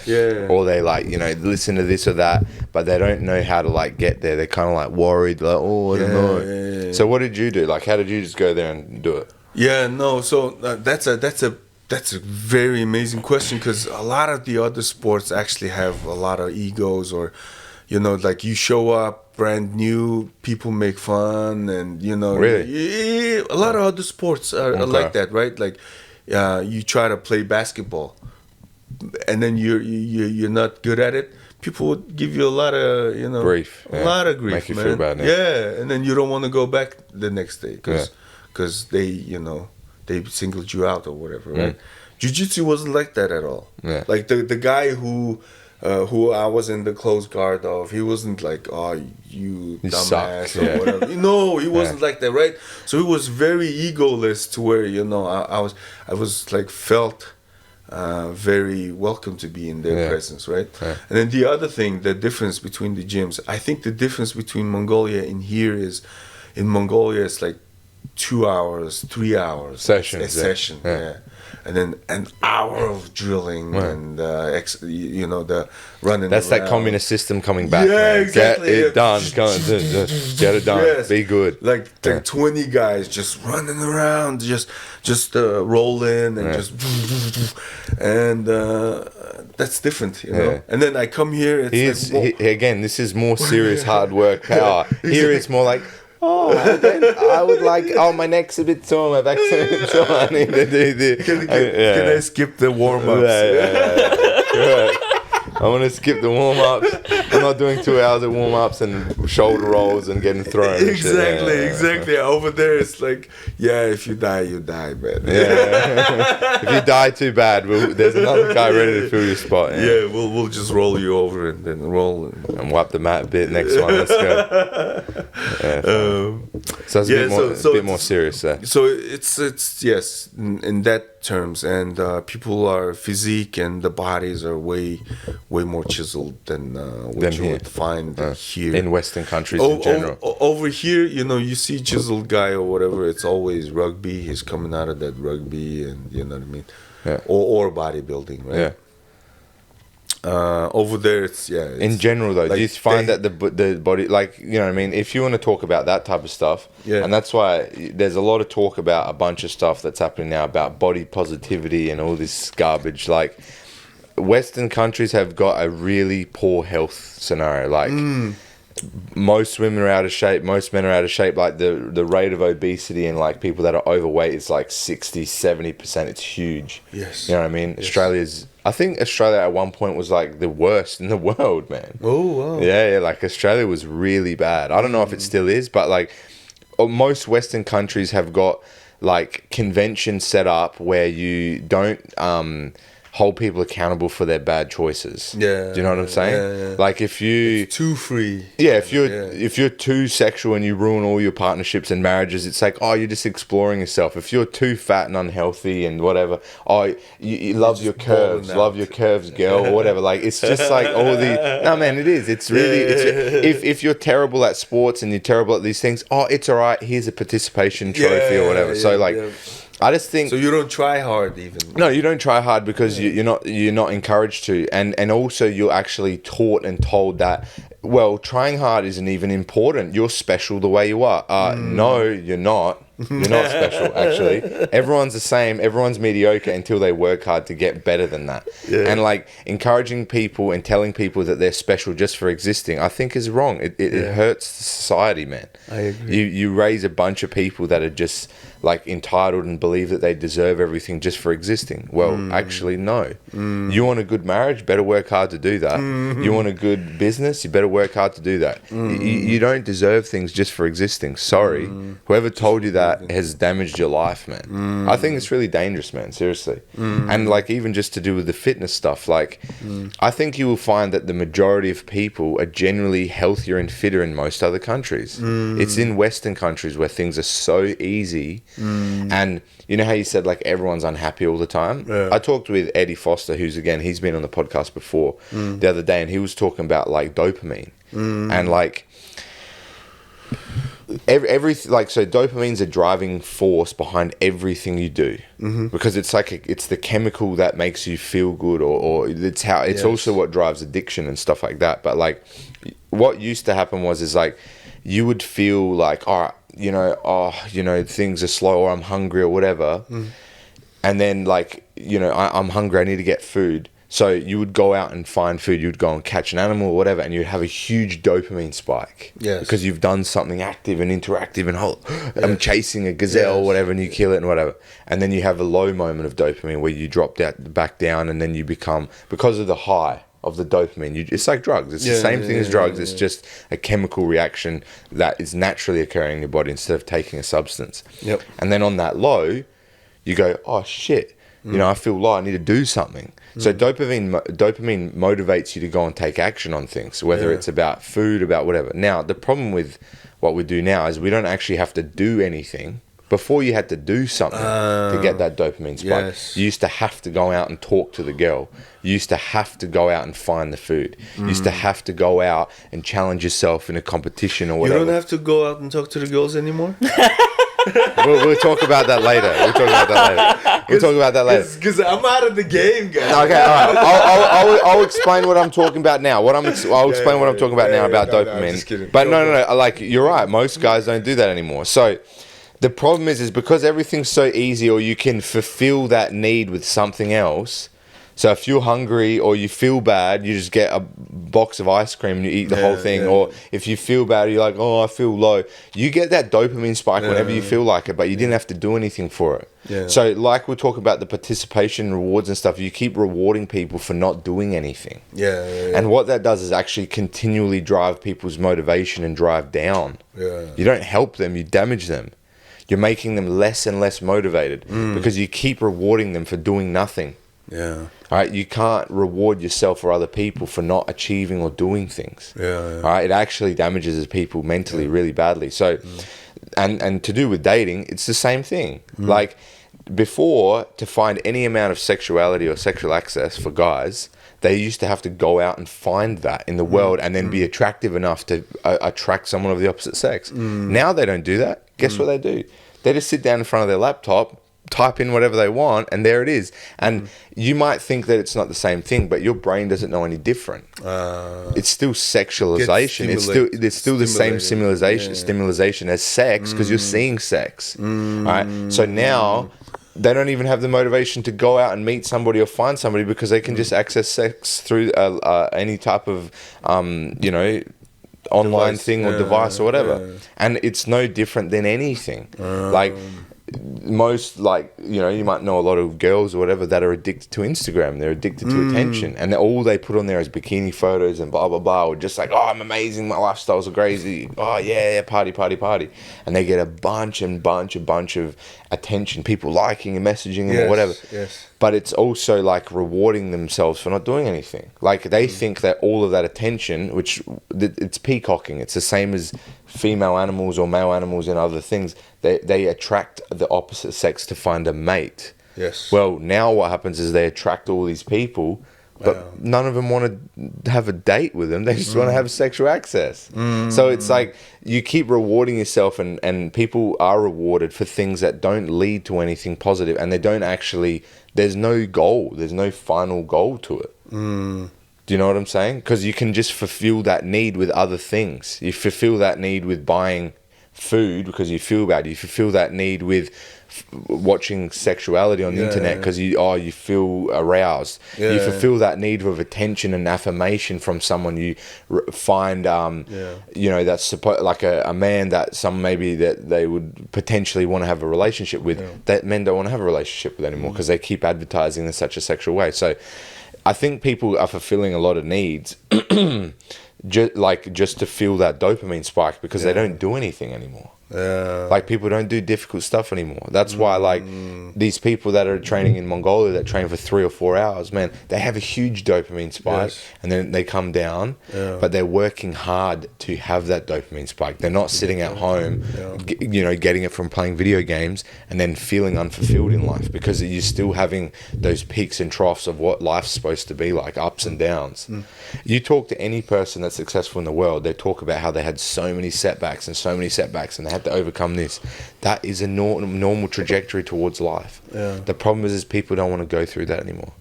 or they like, you know, listen to this or that, but they don't know how to like get there. They're kind of like worried, like, oh, I don't know. So, what did you do? Like, how did you just go there and do it? Yeah, no. So that's a very amazing question, because a lot of the other sports actually have a lot of egos, or, you know, like you show up brand new, people make fun, and you know, really, a lot of other sports are like that, right? Like, you try to play basketball, and then you're not good at it. People would give you a lot of, you know, grief, a lot of grief, make you man. feel bad, and then you don't want to go back the next day because they, you know, they singled you out or whatever, right? Jiu-jitsu wasn't like that at all. Like the guy who I was in the close guard of, he wasn't like, oh, you dumbass or whatever. No, he wasn't like that, right? So he was very egoless, to where, you know, I was like felt very welcome to be in their presence, right? And then the other thing, the difference between the gyms, I think the difference between Mongolia and here is, in Mongolia it's like 2 hours, 3 hours sessions, a session, and then an hour of drilling and you know, the running. That's around. that communist system coming back. Yeah, man. exactly. Get it done. Get it done. Be good. Like 20 guys just running around, just roll in and just, and that's different, you know. And then I come here. It's again, this is more serious hard work. Here it's more like, I would like, my neck's a bit sore, my back's a bit sore. I need to do this. Can I skip the warm-ups? I want to skip the warm-ups. I'm not doing 2 hours of warm-ups and shoulder rolls and getting thrown. Exactly. Over there, it's like, if you die, you die, man. If you die too bad, there's another guy ready to fill your spot. We'll just roll you over and then roll and wipe the mat a bit. Next one, let's go. So it's a bit more serious there. So it's yes, in that terms, and people are physique and the bodies are way more chiseled than what you would find here in Western countries in general. Over here, you know, you see chiseled guy or whatever, it's always rugby. He's coming out of that rugby, and you know what I mean, or bodybuilding, right? Over there, it's in general, though, like, do you find that the body, like, you know what I mean? If you want to talk about that type of stuff, and that's why there's a lot of talk about a bunch of stuff that's happening now about body positivity and all this garbage. Like, Western countries have got a really poor health scenario. Like, most women are out of shape, most men are out of shape. Like, the rate of obesity and like people that are overweight is like 60-70%. It's huge. Yes. You know what I mean? Yes. I think Australia at one point was like the worst in the world, man. Oh, wow. Yeah, like Australia was really bad. I don't know if it still is, but like most Western countries have got like conventions set up where you don't hold people accountable for their bad choices. Yeah. Do you know what I'm saying? Like, if you... It's too free. Yeah, if you're too sexual and you ruin all your partnerships and marriages, it's like, you're just exploring yourself. If you're too fat and unhealthy and whatever, you love your curves, girl, or whatever. Like, it's just like all the... No, man, it is. It's really... If you're terrible at sports and you're terrible at these things, it's all right. Here's a participation trophy or whatever. So, like... I just think... So you don't try hard even? No, you don't try hard because you're not encouraged to. And also you're actually taught and told that, well, trying hard isn't even important. You're special the way you are. No, you're not. You're not special, actually. Everyone's the same. Everyone's mediocre until they work hard to get better than that. Yeah. And like encouraging people and telling people that they're special just for existing, I think is wrong. It hurts society, man. I agree. You raise a bunch of people that are just like entitled and believe that they deserve everything just for existing. Well, actually, no. You want a good marriage, better work hard to do that. You want a good business, you better work hard to do that. You don't deserve things just for existing. Sorry. Whoever told you that that has damaged your life, man. I think it's really dangerous, man, seriously. And like even just to do with the fitness stuff, like I think you will find that the majority of people are generally healthier and fitter in most other countries. It's in Western countries where things are so easy. And you know how you said like everyone's unhappy all the time? I talked with Eddie Foster, who's again, he's been on the podcast before the other day, and he was talking about like dopamine and like so dopamine's a driving force behind everything you do because it's like it's the chemical that makes you feel good, or it's how it's also what drives addiction and stuff like that. But like what used to happen is like you would feel like things are slow, or I'm hungry or whatever, and then like I'm hungry, I need to get food. So you would go out and find food, you'd go and catch an animal or whatever, and you'd have a huge dopamine spike. Yes. Because you've done something active and interactive and I'm chasing a gazelle or whatever, and you kill it and whatever. And then you have a low moment of dopamine where you drop back down, and then you become, because of the high of the dopamine, it's like drugs. It's the same thing as drugs. It's just a chemical reaction that is naturally occurring in your body instead of taking a substance. Yep. And then on that low, you go, oh shit, I feel low, I need to do something. So dopamine motivates you to go and take action on things, whether it's about food, about whatever. Now, the problem with what we do now is we don't actually have to do anything. Before, you had to do something to get that dopamine spike. Yes. You used to have to go out and talk to the girl. You used to have to go out and find the food. You used to have to go out and challenge yourself in a competition or whatever. You don't have to go out and talk to the girls anymore? We'll talk about that later. Because I'm out of the game, guys. Okay, all right. I'll explain what I'm talking about now. I'll explain what I'm talking about now about dopamine. No, just kidding. But no. Like you're right. Most guys don't do that anymore. So the problem is because everything's so easy, or you can fulfill that need with something else. So if you're hungry or you feel bad, you just get a box of ice cream and you eat the whole thing. Yeah. Or if you feel bad, you're like, oh, I feel low. You get that dopamine spike whenever you feel like it, but you didn't have to do anything for it. Yeah. So like we're talking about the participation rewards and stuff, you keep rewarding people for not doing anything. And what that does is actually continually drive people's motivation and drive down. You don't help them, you damage them. You're making them less and less motivated because you keep rewarding them for doing nothing. All right, you can't reward yourself or other people for not achieving or doing things. All right, it actually damages people mentally really badly. So, and to do with dating, it's the same thing. Like before, to find any amount of sexuality or sexual access for guys, they used to have to go out and find that in the world and then be attractive enough to attract someone of the opposite sex. Now they don't do that. Guess what they do? They just sit down in front of their laptop, type in whatever they want, and there it is. And you might think that it's not the same thing, but your brain doesn't know any different. It's still sexualization. It's still the same stimulation as sex, because you're seeing sex. All right. So now they don't even have the motivation to go out and meet somebody or find somebody, because they can just access sex through any type of online thing or device or whatever. And it's no different than anything. Like most, you might know a lot of girls or whatever that are addicted to Instagram. They're addicted to attention, and all they put on there is bikini photos and blah blah blah, or just like, oh, I'm amazing, my lifestyles are crazy, oh yeah, party, and they get a bunch of attention, people liking and messaging them or whatever. But it's also like rewarding themselves for not doing anything. Like they think that all of that attention, which it's peacocking, it's the same as female animals or male animals and other things. They attract the opposite sex to find a mate. Well, now what happens is they attract all these people, but none of them want to have a date with them. They just want to have sexual access. So it's like you keep rewarding yourself, and people are rewarded for things that don't lead to anything positive, and they don't actually, there's no goal. There's no final goal to it. Do you know what I'm saying? Because you can just fulfill that need with other things. You fulfill that need with buying food because you feel bad. You fulfill that need with watching sexuality on the internet because you feel aroused. You fulfill that need of attention and affirmation from someone you find that's like a man that maybe that they would potentially want to have a relationship with, that men don't want to have a relationship with anymore because they keep advertising in such a sexual way. So I think people are fulfilling a lot of needs just to feel that dopamine spike because they don't do anything anymore. Yeah. Like, people don't do difficult stuff anymore. That's why, like, these people that are training in Mongolia that train for 3 or 4 hours, man, they have a huge dopamine spike, Yes. and then they come down, but they're working hard to have that dopamine spike. They're not sitting at home, getting it from playing video games and then feeling unfulfilled in life, because you're still having those peaks and troughs of what life's supposed to be like, ups and downs. You talk to any person that's successful in the world, they talk about how they had so many setbacks and they had to overcome this. That is a normal trajectory towards life. The problem is people don't want to go through that anymore.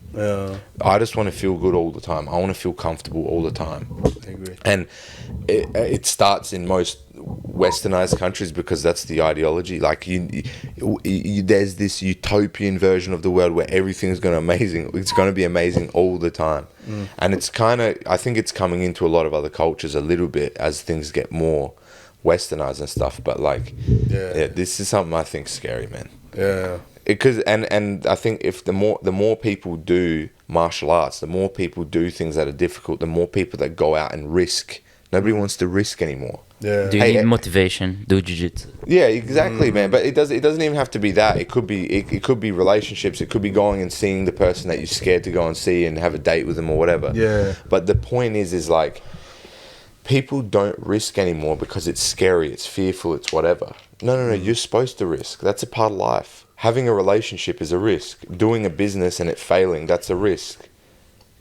I just want to feel good all the time. I want to feel comfortable all the time. I agree. And it starts in most westernized countries, because that's the ideology. Like, there's this utopian version of the world where everything's it's going to be amazing all the time. And it's kind of, I think it's coming into a lot of other cultures a little bit as things get more westernized and stuff. But like, this is something I think scary, man. Because and I think if the more people do martial arts, the more people do things that are difficult, the more people that go out and risk. Nobody wants to risk anymore. Do you need motivation? Do jiu-jitsu. Yeah, exactly, man. But it doesn't even have to be that. It could be relationships. It could be going and seeing the person that you're scared to go and see and have a date with them or whatever. But the point is like, people don't risk anymore because it's scary, it's fearful, it's whatever. No, you're supposed to risk. That's a part of life. Having a relationship is a risk. Doing a business and it failing, that's a risk.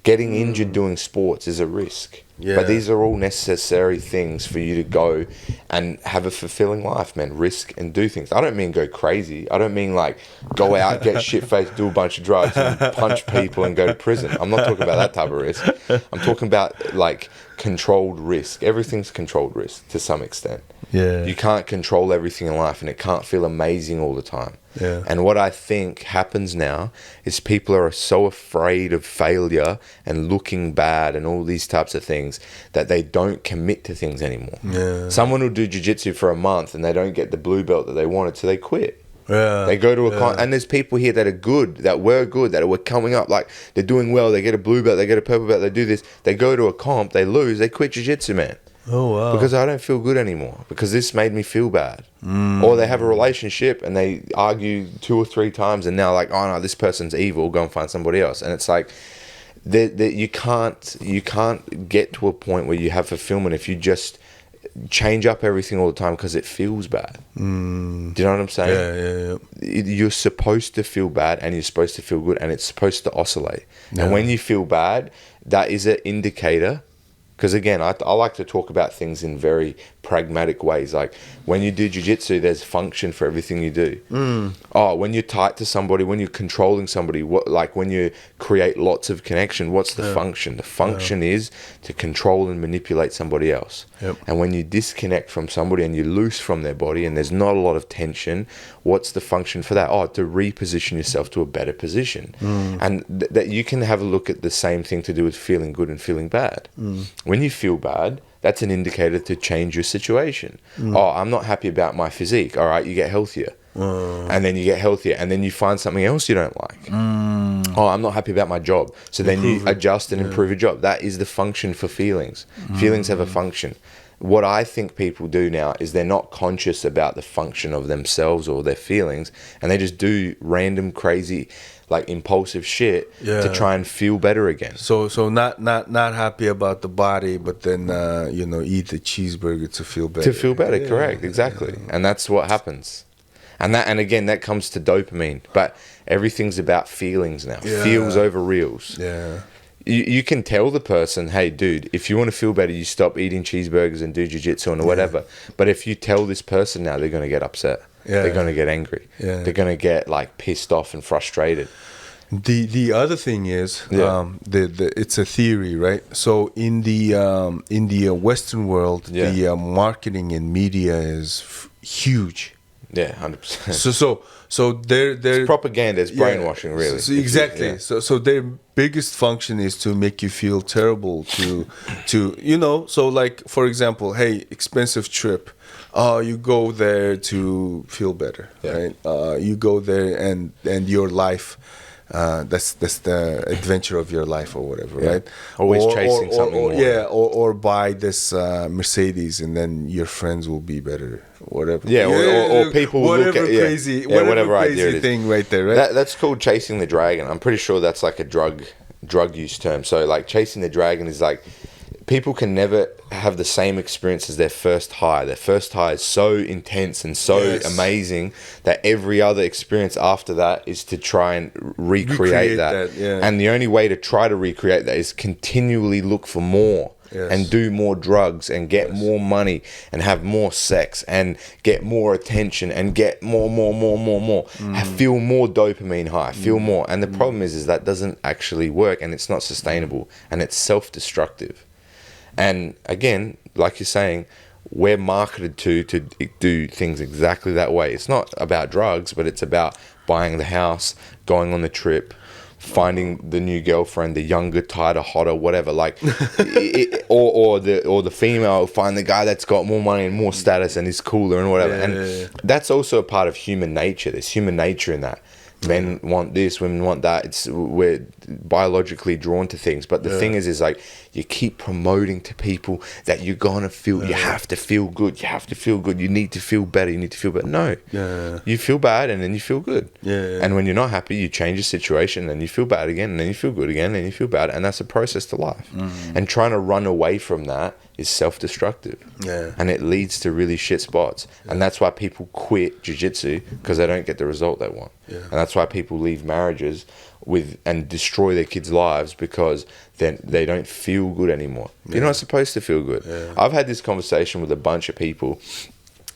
Getting injured doing sports is a risk. But these are all necessary things for you to go and have a fulfilling life, man. Risk and do things. I don't mean go crazy. I don't mean like go out, get shit-faced, do a bunch of drugs and punch people and go to prison. I'm not talking about that type of risk. I'm talking about like controlled risk. Everything's controlled risk to some extent. You can't control everything in life, and it can't feel amazing all the time. And what I think happens now is people are so afraid of failure and looking bad and all these types of things that they don't commit to things anymore. Someone will do jiu-jitsu for a month and they don't get the blue belt that they wanted, so they quit. They go to and there's people here that are good, that were coming up, like they're doing well, they get a blue belt, they get a purple belt, they do this, they go to a comp, they lose, they quit jiu-jitsu, man. Because I don't feel good anymore, because this made me feel bad. Or they have a relationship and they argue 2 or 3 times and now like, oh no, this person's evil, go and find somebody else. And it's like, you can't get to a point where you have fulfillment if you just change up everything all the time because it feels bad. Do you know what I'm saying? You're supposed to feel bad and you're supposed to feel good, and it's supposed to oscillate. And when you feel bad, that is an indicator. Because again, I like to talk about things in very pragmatic ways. Like when you do jiu-jitsu, there's function for everything you do. When you're tight to somebody, when you're controlling somebody, like when you create lots of connection, what's the function? The function is to control and manipulate somebody else. And when you disconnect from somebody and you're loose from their body and there's not a lot of tension, what's the function for that? To reposition yourself to a better position. And that you can have a look at the same thing to do with feeling good and feeling bad. When you feel bad, that's an indicator to change your situation. I'm not happy about my physique. All right, you get healthier. And then you get healthier, and then you find something else you don't like. I'm not happy about my job. So then you adjust and improve your job. That is the function for feelings. Feelings have a function. What I think people do now is they're not conscious about the function of themselves or their feelings, and they just do random crazy, like impulsive shit to try and feel better again. So not happy about the body, but then eat the cheeseburger to feel better. To feel better, correct, exactly. And that's what happens. And again, that comes to dopamine. But everything's about feelings now. Feels over reals. You can tell the person, hey, dude, if you want to feel better, you stop eating cheeseburgers and do jiu-jitsu and whatever. But if you tell this person now, they're going to get upset. They're going to get angry. They're going to get like pissed off and frustrated. The other thing is, it's a theory, right? So in the Western world, the marketing and media is huge. 100%. So they're it's propaganda, it's brainwashing, really. So exactly. So their biggest function is to make you feel terrible. To So like, for example, hey, expensive trip. You go there to feel better, right? You go there and your life that's the adventure of your life or whatever, right? Always chasing something more. Yeah, or buy this Mercedes and then your friends will be better, whatever. Yeah, or people will look at crazy, whatever crazy idea it is. thing right there, right? That's called chasing the dragon. I'm pretty sure that's like a drug use term. So like chasing the dragon is like people can never have the same experience as their first high. Their first high is so intense and so amazing that every other experience after that is to try and recreate that. And the only way to try to recreate that is continually look for more. And do more drugs and get more money and have more sex and get more attention and get more. Feel more dopamine high, feel more. And the problem is that doesn't actually work, and it's not sustainable, and it's self-destructive. And again, like you're saying, we're marketed to do things exactly that way. It's not about drugs, but it's about buying the house, going on the trip, finding the new girlfriend, the younger, tighter, hotter, whatever. Like, or the female find the guy that's got more money and more status and is cooler and whatever. That's also a part of human nature. There's human nature in that. Men want this, women want that. We're biologically drawn to things. But the thing is like, you keep promoting to people that you're gonna feel, you have to feel good, you need to feel better, No. You feel bad and then you feel good. And when you're not happy, you change your situation and you feel bad again and then you feel good again and you feel bad. And that's a process to life. And trying to run away from that is self-destructive. And it leads to really shit spots. And that's why people quit jiu-jitsu, because they don't get the result they want. And that's why people leave marriages and destroy their kids' lives, because then they don't feel good anymore. You're not supposed to feel good. I've had this conversation with a bunch of people,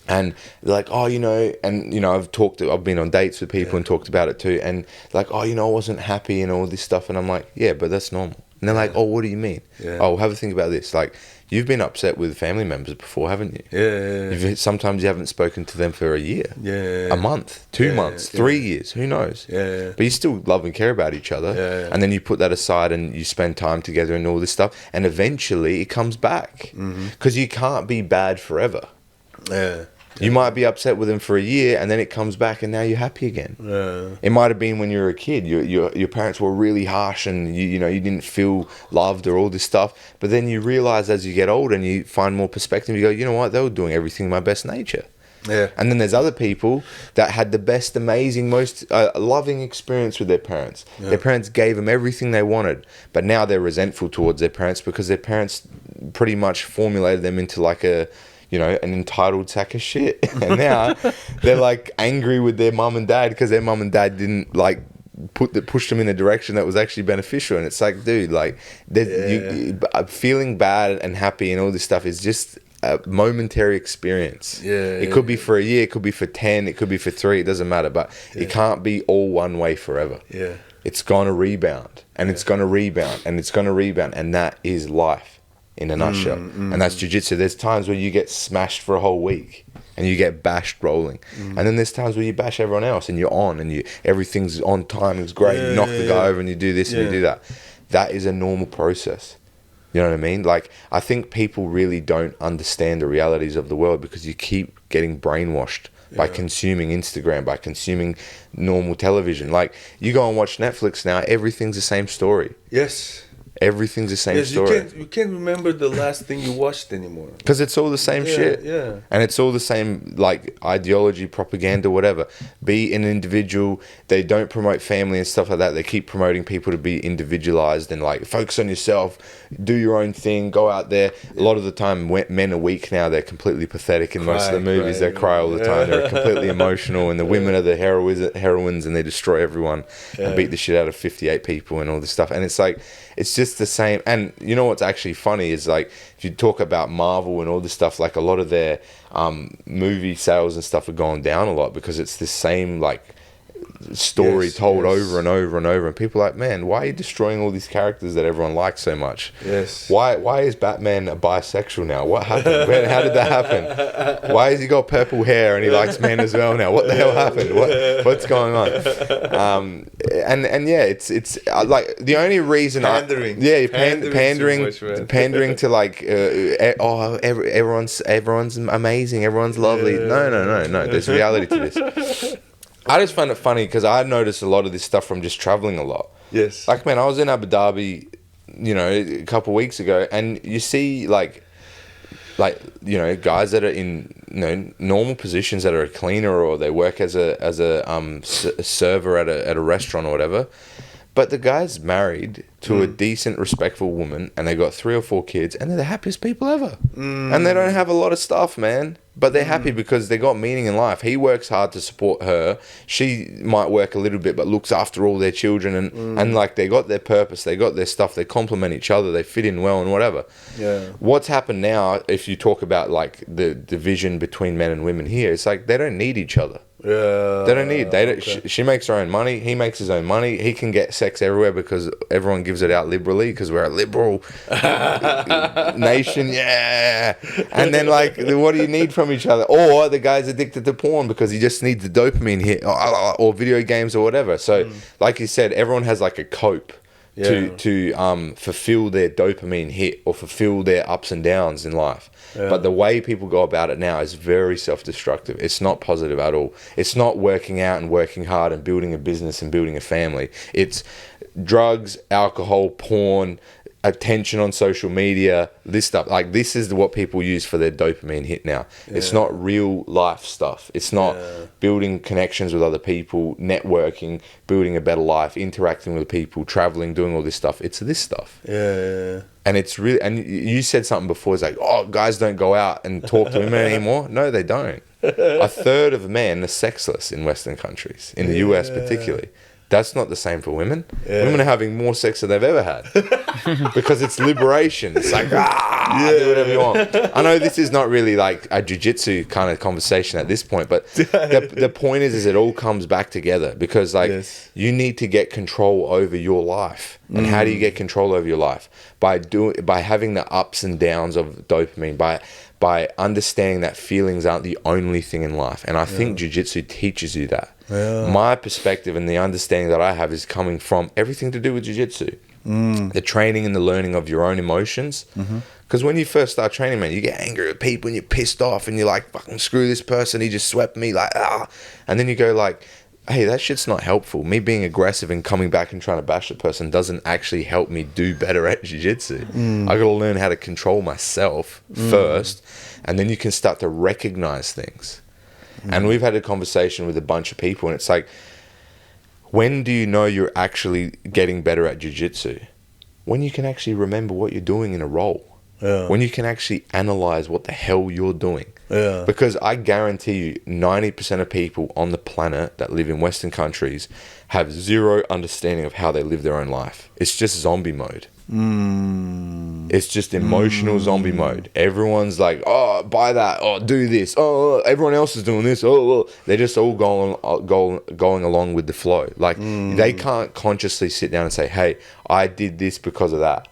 and they're like, oh, I've been on dates with people and talked about it too, and like, oh, I wasn't happy and all this stuff, and I'm like, yeah, but that's normal. And they're like, oh, what do you mean? Oh, have a think about this. Like, you've been upset with family members before, haven't you? Sometimes you haven't spoken to them for a year, a month, 2 months, 3 years, who knows? But you still love and care about each other. And then you put that aside and you spend time together and all this stuff. And eventually it comes back, because you can't be bad forever. You might be upset with them for a year, and then it comes back, and now you're happy again. It might have been when you were a kid. Your parents were really harsh, and you didn't feel loved or all this stuff. But then you realize as you get older and you find more perspective, you go, you know what? They were doing everything in my best nature. And then there's other people that had the best, amazing, most loving experience with their parents. Their parents gave them everything they wanted, but now they're resentful towards their parents because their parents pretty much formulated them into like an entitled sack of shit. And now they're like angry with their mum and dad because their mum and dad didn't like push them in a direction that was actually beneficial. And it's like, dude, like feeling bad and happy and all this stuff is just a momentary experience. It could be for a year, it could be for 10, it could be for 3, it doesn't matter, but it can't be all one way forever. It's gonna rebound, and it's gonna rebound, and it's gonna rebound, and that is life in a nutshell. And that's jiu-jitsu. There's times where you get smashed for a whole week and you get bashed rolling, and then there's times where you bash everyone else and you're on and everything's on time, it's great, you knock the guy over and you do this and you do that. That is a normal process. You know what I mean? Like, I think people really don't understand the realities of the world because you keep getting brainwashed by consuming Instagram, by consuming normal television. Like, you go and watch Netflix now, everything's the same story. Everything's the same story. You can't remember the last thing you watched anymore. Because it's all the same shit. And it's all the same, like, ideology, propaganda, whatever. Be an individual. They don't promote family and stuff like that. They keep promoting people to be individualized and, like, focus on yourself, do your own thing, go out there. A lot of the time, men are weak now. They're completely pathetic in most of the movies. They cry all the time. They're completely emotional. And the women are the heroines and they destroy everyone and beat the shit out of 58 people and all this stuff. And it's like, it's just the same. And you know what's actually funny is, like, if you talk about Marvel and all this stuff, like, a lot of their movie sales and stuff are going down a lot because it's the same, like, story told over and over and over, and people are like, man, why are you destroying all these characters that everyone likes so much? Why is Batman a bisexual now? What happened? How did that happen? Why has he got purple hair and he likes men as well now? What the hell happened? What's going on? It's like the only reason pandering to, like, everyone's amazing, everyone's lovely. No, there's reality to this. I just find it funny because I noticed a lot of this stuff from just traveling a lot. Yes. Like, man, I was in Abu Dhabi, a couple of weeks ago, and you see like guys that are in normal positions that are a cleaner or they work as a server at a restaurant or whatever, but the guy's married to a decent, respectful woman, and they got 3 or 4 kids, and they're the happiest people ever. And they don't have a lot of stuff, man, but they're happy because they got meaning in life. He works hard to support her. She might work a little bit, but looks after all their children, and like they got their purpose, they got their stuff, they complement each other, they fit in well and whatever. Yeah. What's happened now, if you talk about like the division between men and women here, it's like they don't need each other. Yeah. They don't need. They don't, she makes her own money. He makes his own money. He can get sex everywhere because everyone gives it out liberally because we're a liberal nation. Yeah. And then like, what do you need from each other? Or the guy's addicted to porn because he just needs the dopamine hit or video games or whatever. So, like you said, everyone has like a cope. To fulfill their dopamine hit or fulfill their ups and downs in life. But the way people go about it now is very self-destructive. It's not positive at all. It's not working out and working hard and building a business and building a family. It's drugs, alcohol, porn, attention on social media, this stuff. Like, this is what people use for their dopamine hit now. It's not real life stuff. It's not building connections with other people, networking, building a better life, interacting with people, traveling, doing all this stuff. It's this stuff. And it's really, and you said something before, it's like, oh, guys don't go out and talk to women anymore. No, they don't. A third of men are sexless in Western countries, in the US particularly. That's not the same for women. Women are having more sex than they've ever had because it's liberation. It's like, do whatever you want. I know this is not really like a jiu-jitsu kind of conversation at this point, but the point is it all comes back together because like you need to get control over your life. And how do you get control over your life? By having the ups and downs of dopamine, by understanding that feelings aren't the only thing in life. And I think jiu-jitsu teaches you that. My perspective and the understanding that I have is coming from everything to do with jiu-jitsu. The training and the learning of your own emotions. Because when you first start training, man, you get angry at people and you're pissed off and you're like, fucking screw this person, he just swept me, like, ah. And then you go like, hey, that shit's not helpful. Me being aggressive and coming back and trying to bash the person doesn't actually help me do better at jiu-jitsu. I got to learn how to control myself first, and then you can start to recognize things. And we've had a conversation with a bunch of people, and it's like, when do you know you're actually getting better at jiu-jitsu? When you can actually remember what you're doing in a roll. When you can actually analyze what the hell you're doing. Because I guarantee you 90% of people on the planet that live in Western countries have zero understanding of how they live their own life. It's just zombie mode. It's just emotional zombie mode. Everyone's like, oh, buy that, oh, do this, oh, everyone else is doing this, oh. They're just all going along with the flow. Like, they can't consciously sit down and say, hey, I did this because of that.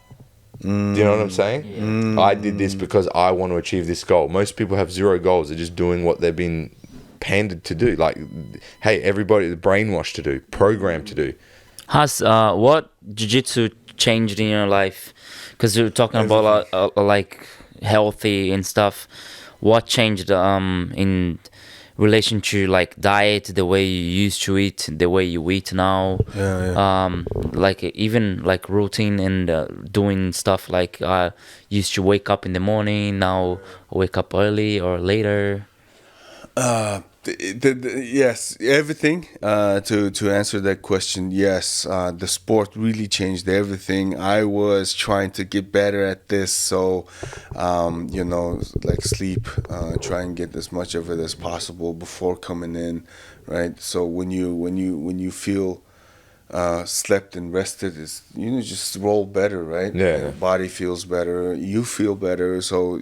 Do you know what I'm saying? I did this because I want to achieve this goal. Most people have zero goals. They're just doing what they've been panded to do. Like, hey, everybody, brainwashed to do, programmed to do. Khas, what jiu-jitsu changed in your life? Because you're talking about like healthy and stuff. What changed in relation to like diet, the way you used to eat, the way you eat now? Like even like routine and doing stuff like used to wake up in the morning, now wake up early or later. Yes, everything. To answer that question, yes, the sport really changed everything. I was trying to get better at this, so like sleep, try and get as much of it as possible before coming in, right? So when you feel slept and rested, is just roll better, right? Yeah. Body feels better, you feel better, so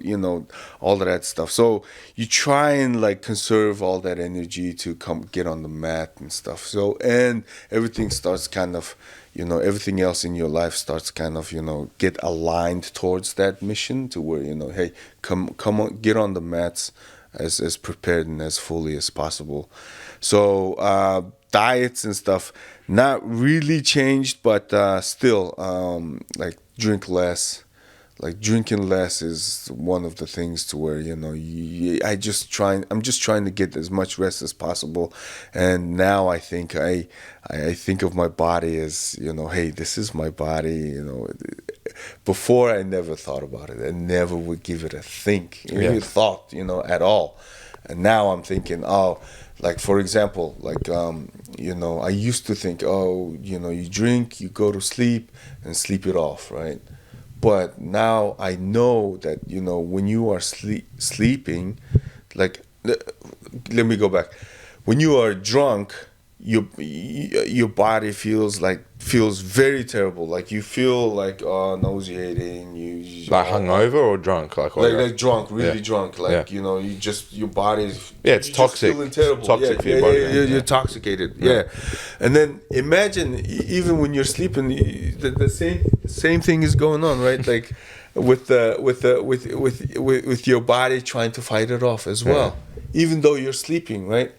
all of that stuff. So you try and like conserve all that energy to come get on the mat and stuff. So and everything starts kind of everything else in your life starts kind of get aligned towards that mission to where hey, come on, get on the mats as prepared and as fully as possible. So diets and stuff not really changed, but still like drink less, like drinking less is one of the things to where, you know, I'm just trying to get as much rest as possible. And now I think I think of my body as, you know, hey, this is my body, you know. Before I never thought about it. I never would give it a think, any thought, you know, at all. And now I'm thinking, oh, like, for example, like, you know, I used to think, oh, you know, you drink, you go to sleep and sleep it off, right? But now I know that, you know, when you are sleeping, like, let me go back. When you are drunk, your body feels very terrible. Like you feel like nauseating. You like hungover or drunk, like drunk, really drunk. Like you know, your body. Yeah, it's toxic. Feeling terrible. It's toxic for your body. You're intoxicated. Yeah. And then imagine even when you're sleeping, the same thing is going on, right? Like with your body trying to fight it off as well, even though you're sleeping, right?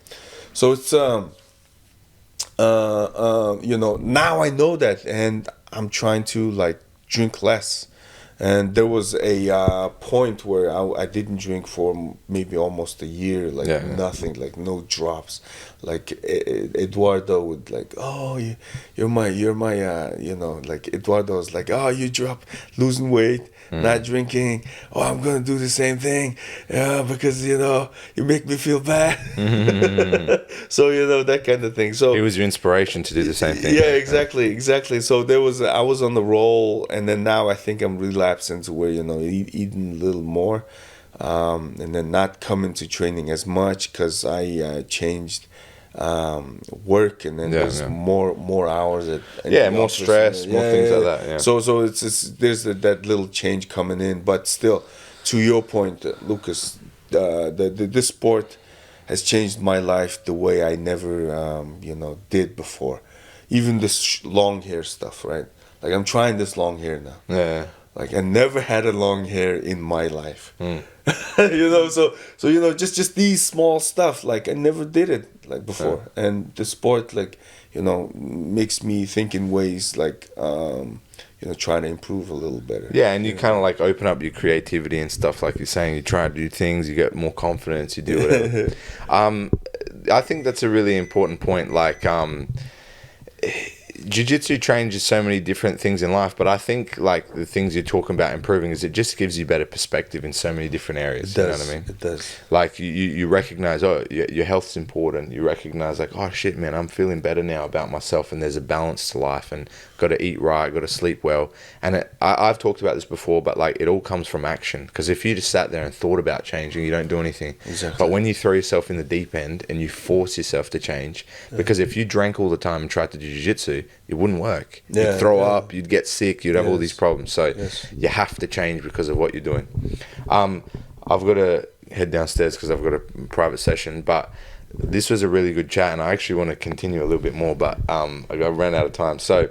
So it's you know, now I know that, and I'm trying to like drink less. And there was a point where I didn't drink for maybe almost a year, like nothing, like no drops. Like Eduardo would like, oh, you're my, you know, like Eduardo was like, oh, you losing weight, not drinking. Oh, I'm gonna do the same thing, because you know you make me feel bad. So you know that kind of thing. So it was your inspiration to do the same thing. Yeah, exactly. So I was on the roll, and then now I think I'm relapsing to where, you know, eating a little more, and then not coming to training as much because I changed work, and then there's more hours at more stress, more things like that. Yeah. So it's there's that little change coming in, but still, to your point, Lucas, this sport has changed my life the way I never you know, did before. Even this long hair stuff, right? Like I'm trying this long hair now. Yeah. Like I never had a long hair in my life. You know, so you know, just these small stuff, like I never did it like before. And the sport, like, you know, makes me think in ways like you know, trying to improve a little better. Yeah, and you kind of like open up your creativity and stuff, like you're saying. You try to do things, you get more confidence, you do whatever. I think that's a really important point. Like jiu-jitsu changes so many different things in life, but I think like the things you're talking about improving is it just gives you better perspective in so many different areas. It does. You know what I mean? It does. Like you recognize, oh, your health's important. You recognize like, oh shit, man, I'm feeling better now about myself, and there's a balance to life, and got to eat right, got to sleep well. And I've talked about this before, but like it all comes from action. Because if you just sat there and thought about changing, you don't do anything. Exactly. But when you throw yourself in the deep end and you force yourself to change, because if you drank all the time and tried to do jiu-jitsu, it wouldn't work. You'd throw up, you'd get sick, you'd have all these problems. So you have to change because of what you're doing. I've got to head downstairs because I've got a private session, but this was a really good chat, and I actually want to continue a little bit more, but I ran out of time. So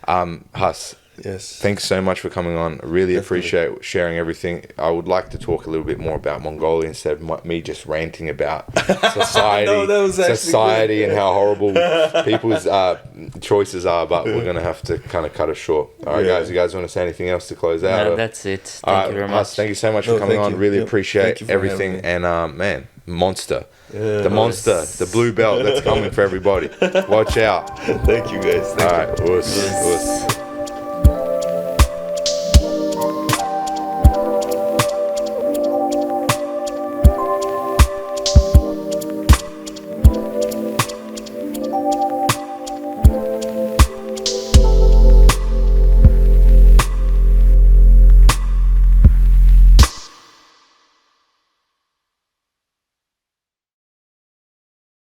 Khas, thanks so much for coming on. I really appreciate sharing everything. I would like to talk a little bit more about Mongolia instead of me just ranting about society and how horrible people's choices are, but we're going to have to kind of cut it short. All right, guys, you guys want to say anything else to close out? No, that's it. Thank you very much. Thank you so much for coming on. Really appreciate everything. And man, monster. The monster, the blue belt that's coming for everybody. Watch out. Thank you, guys. All right.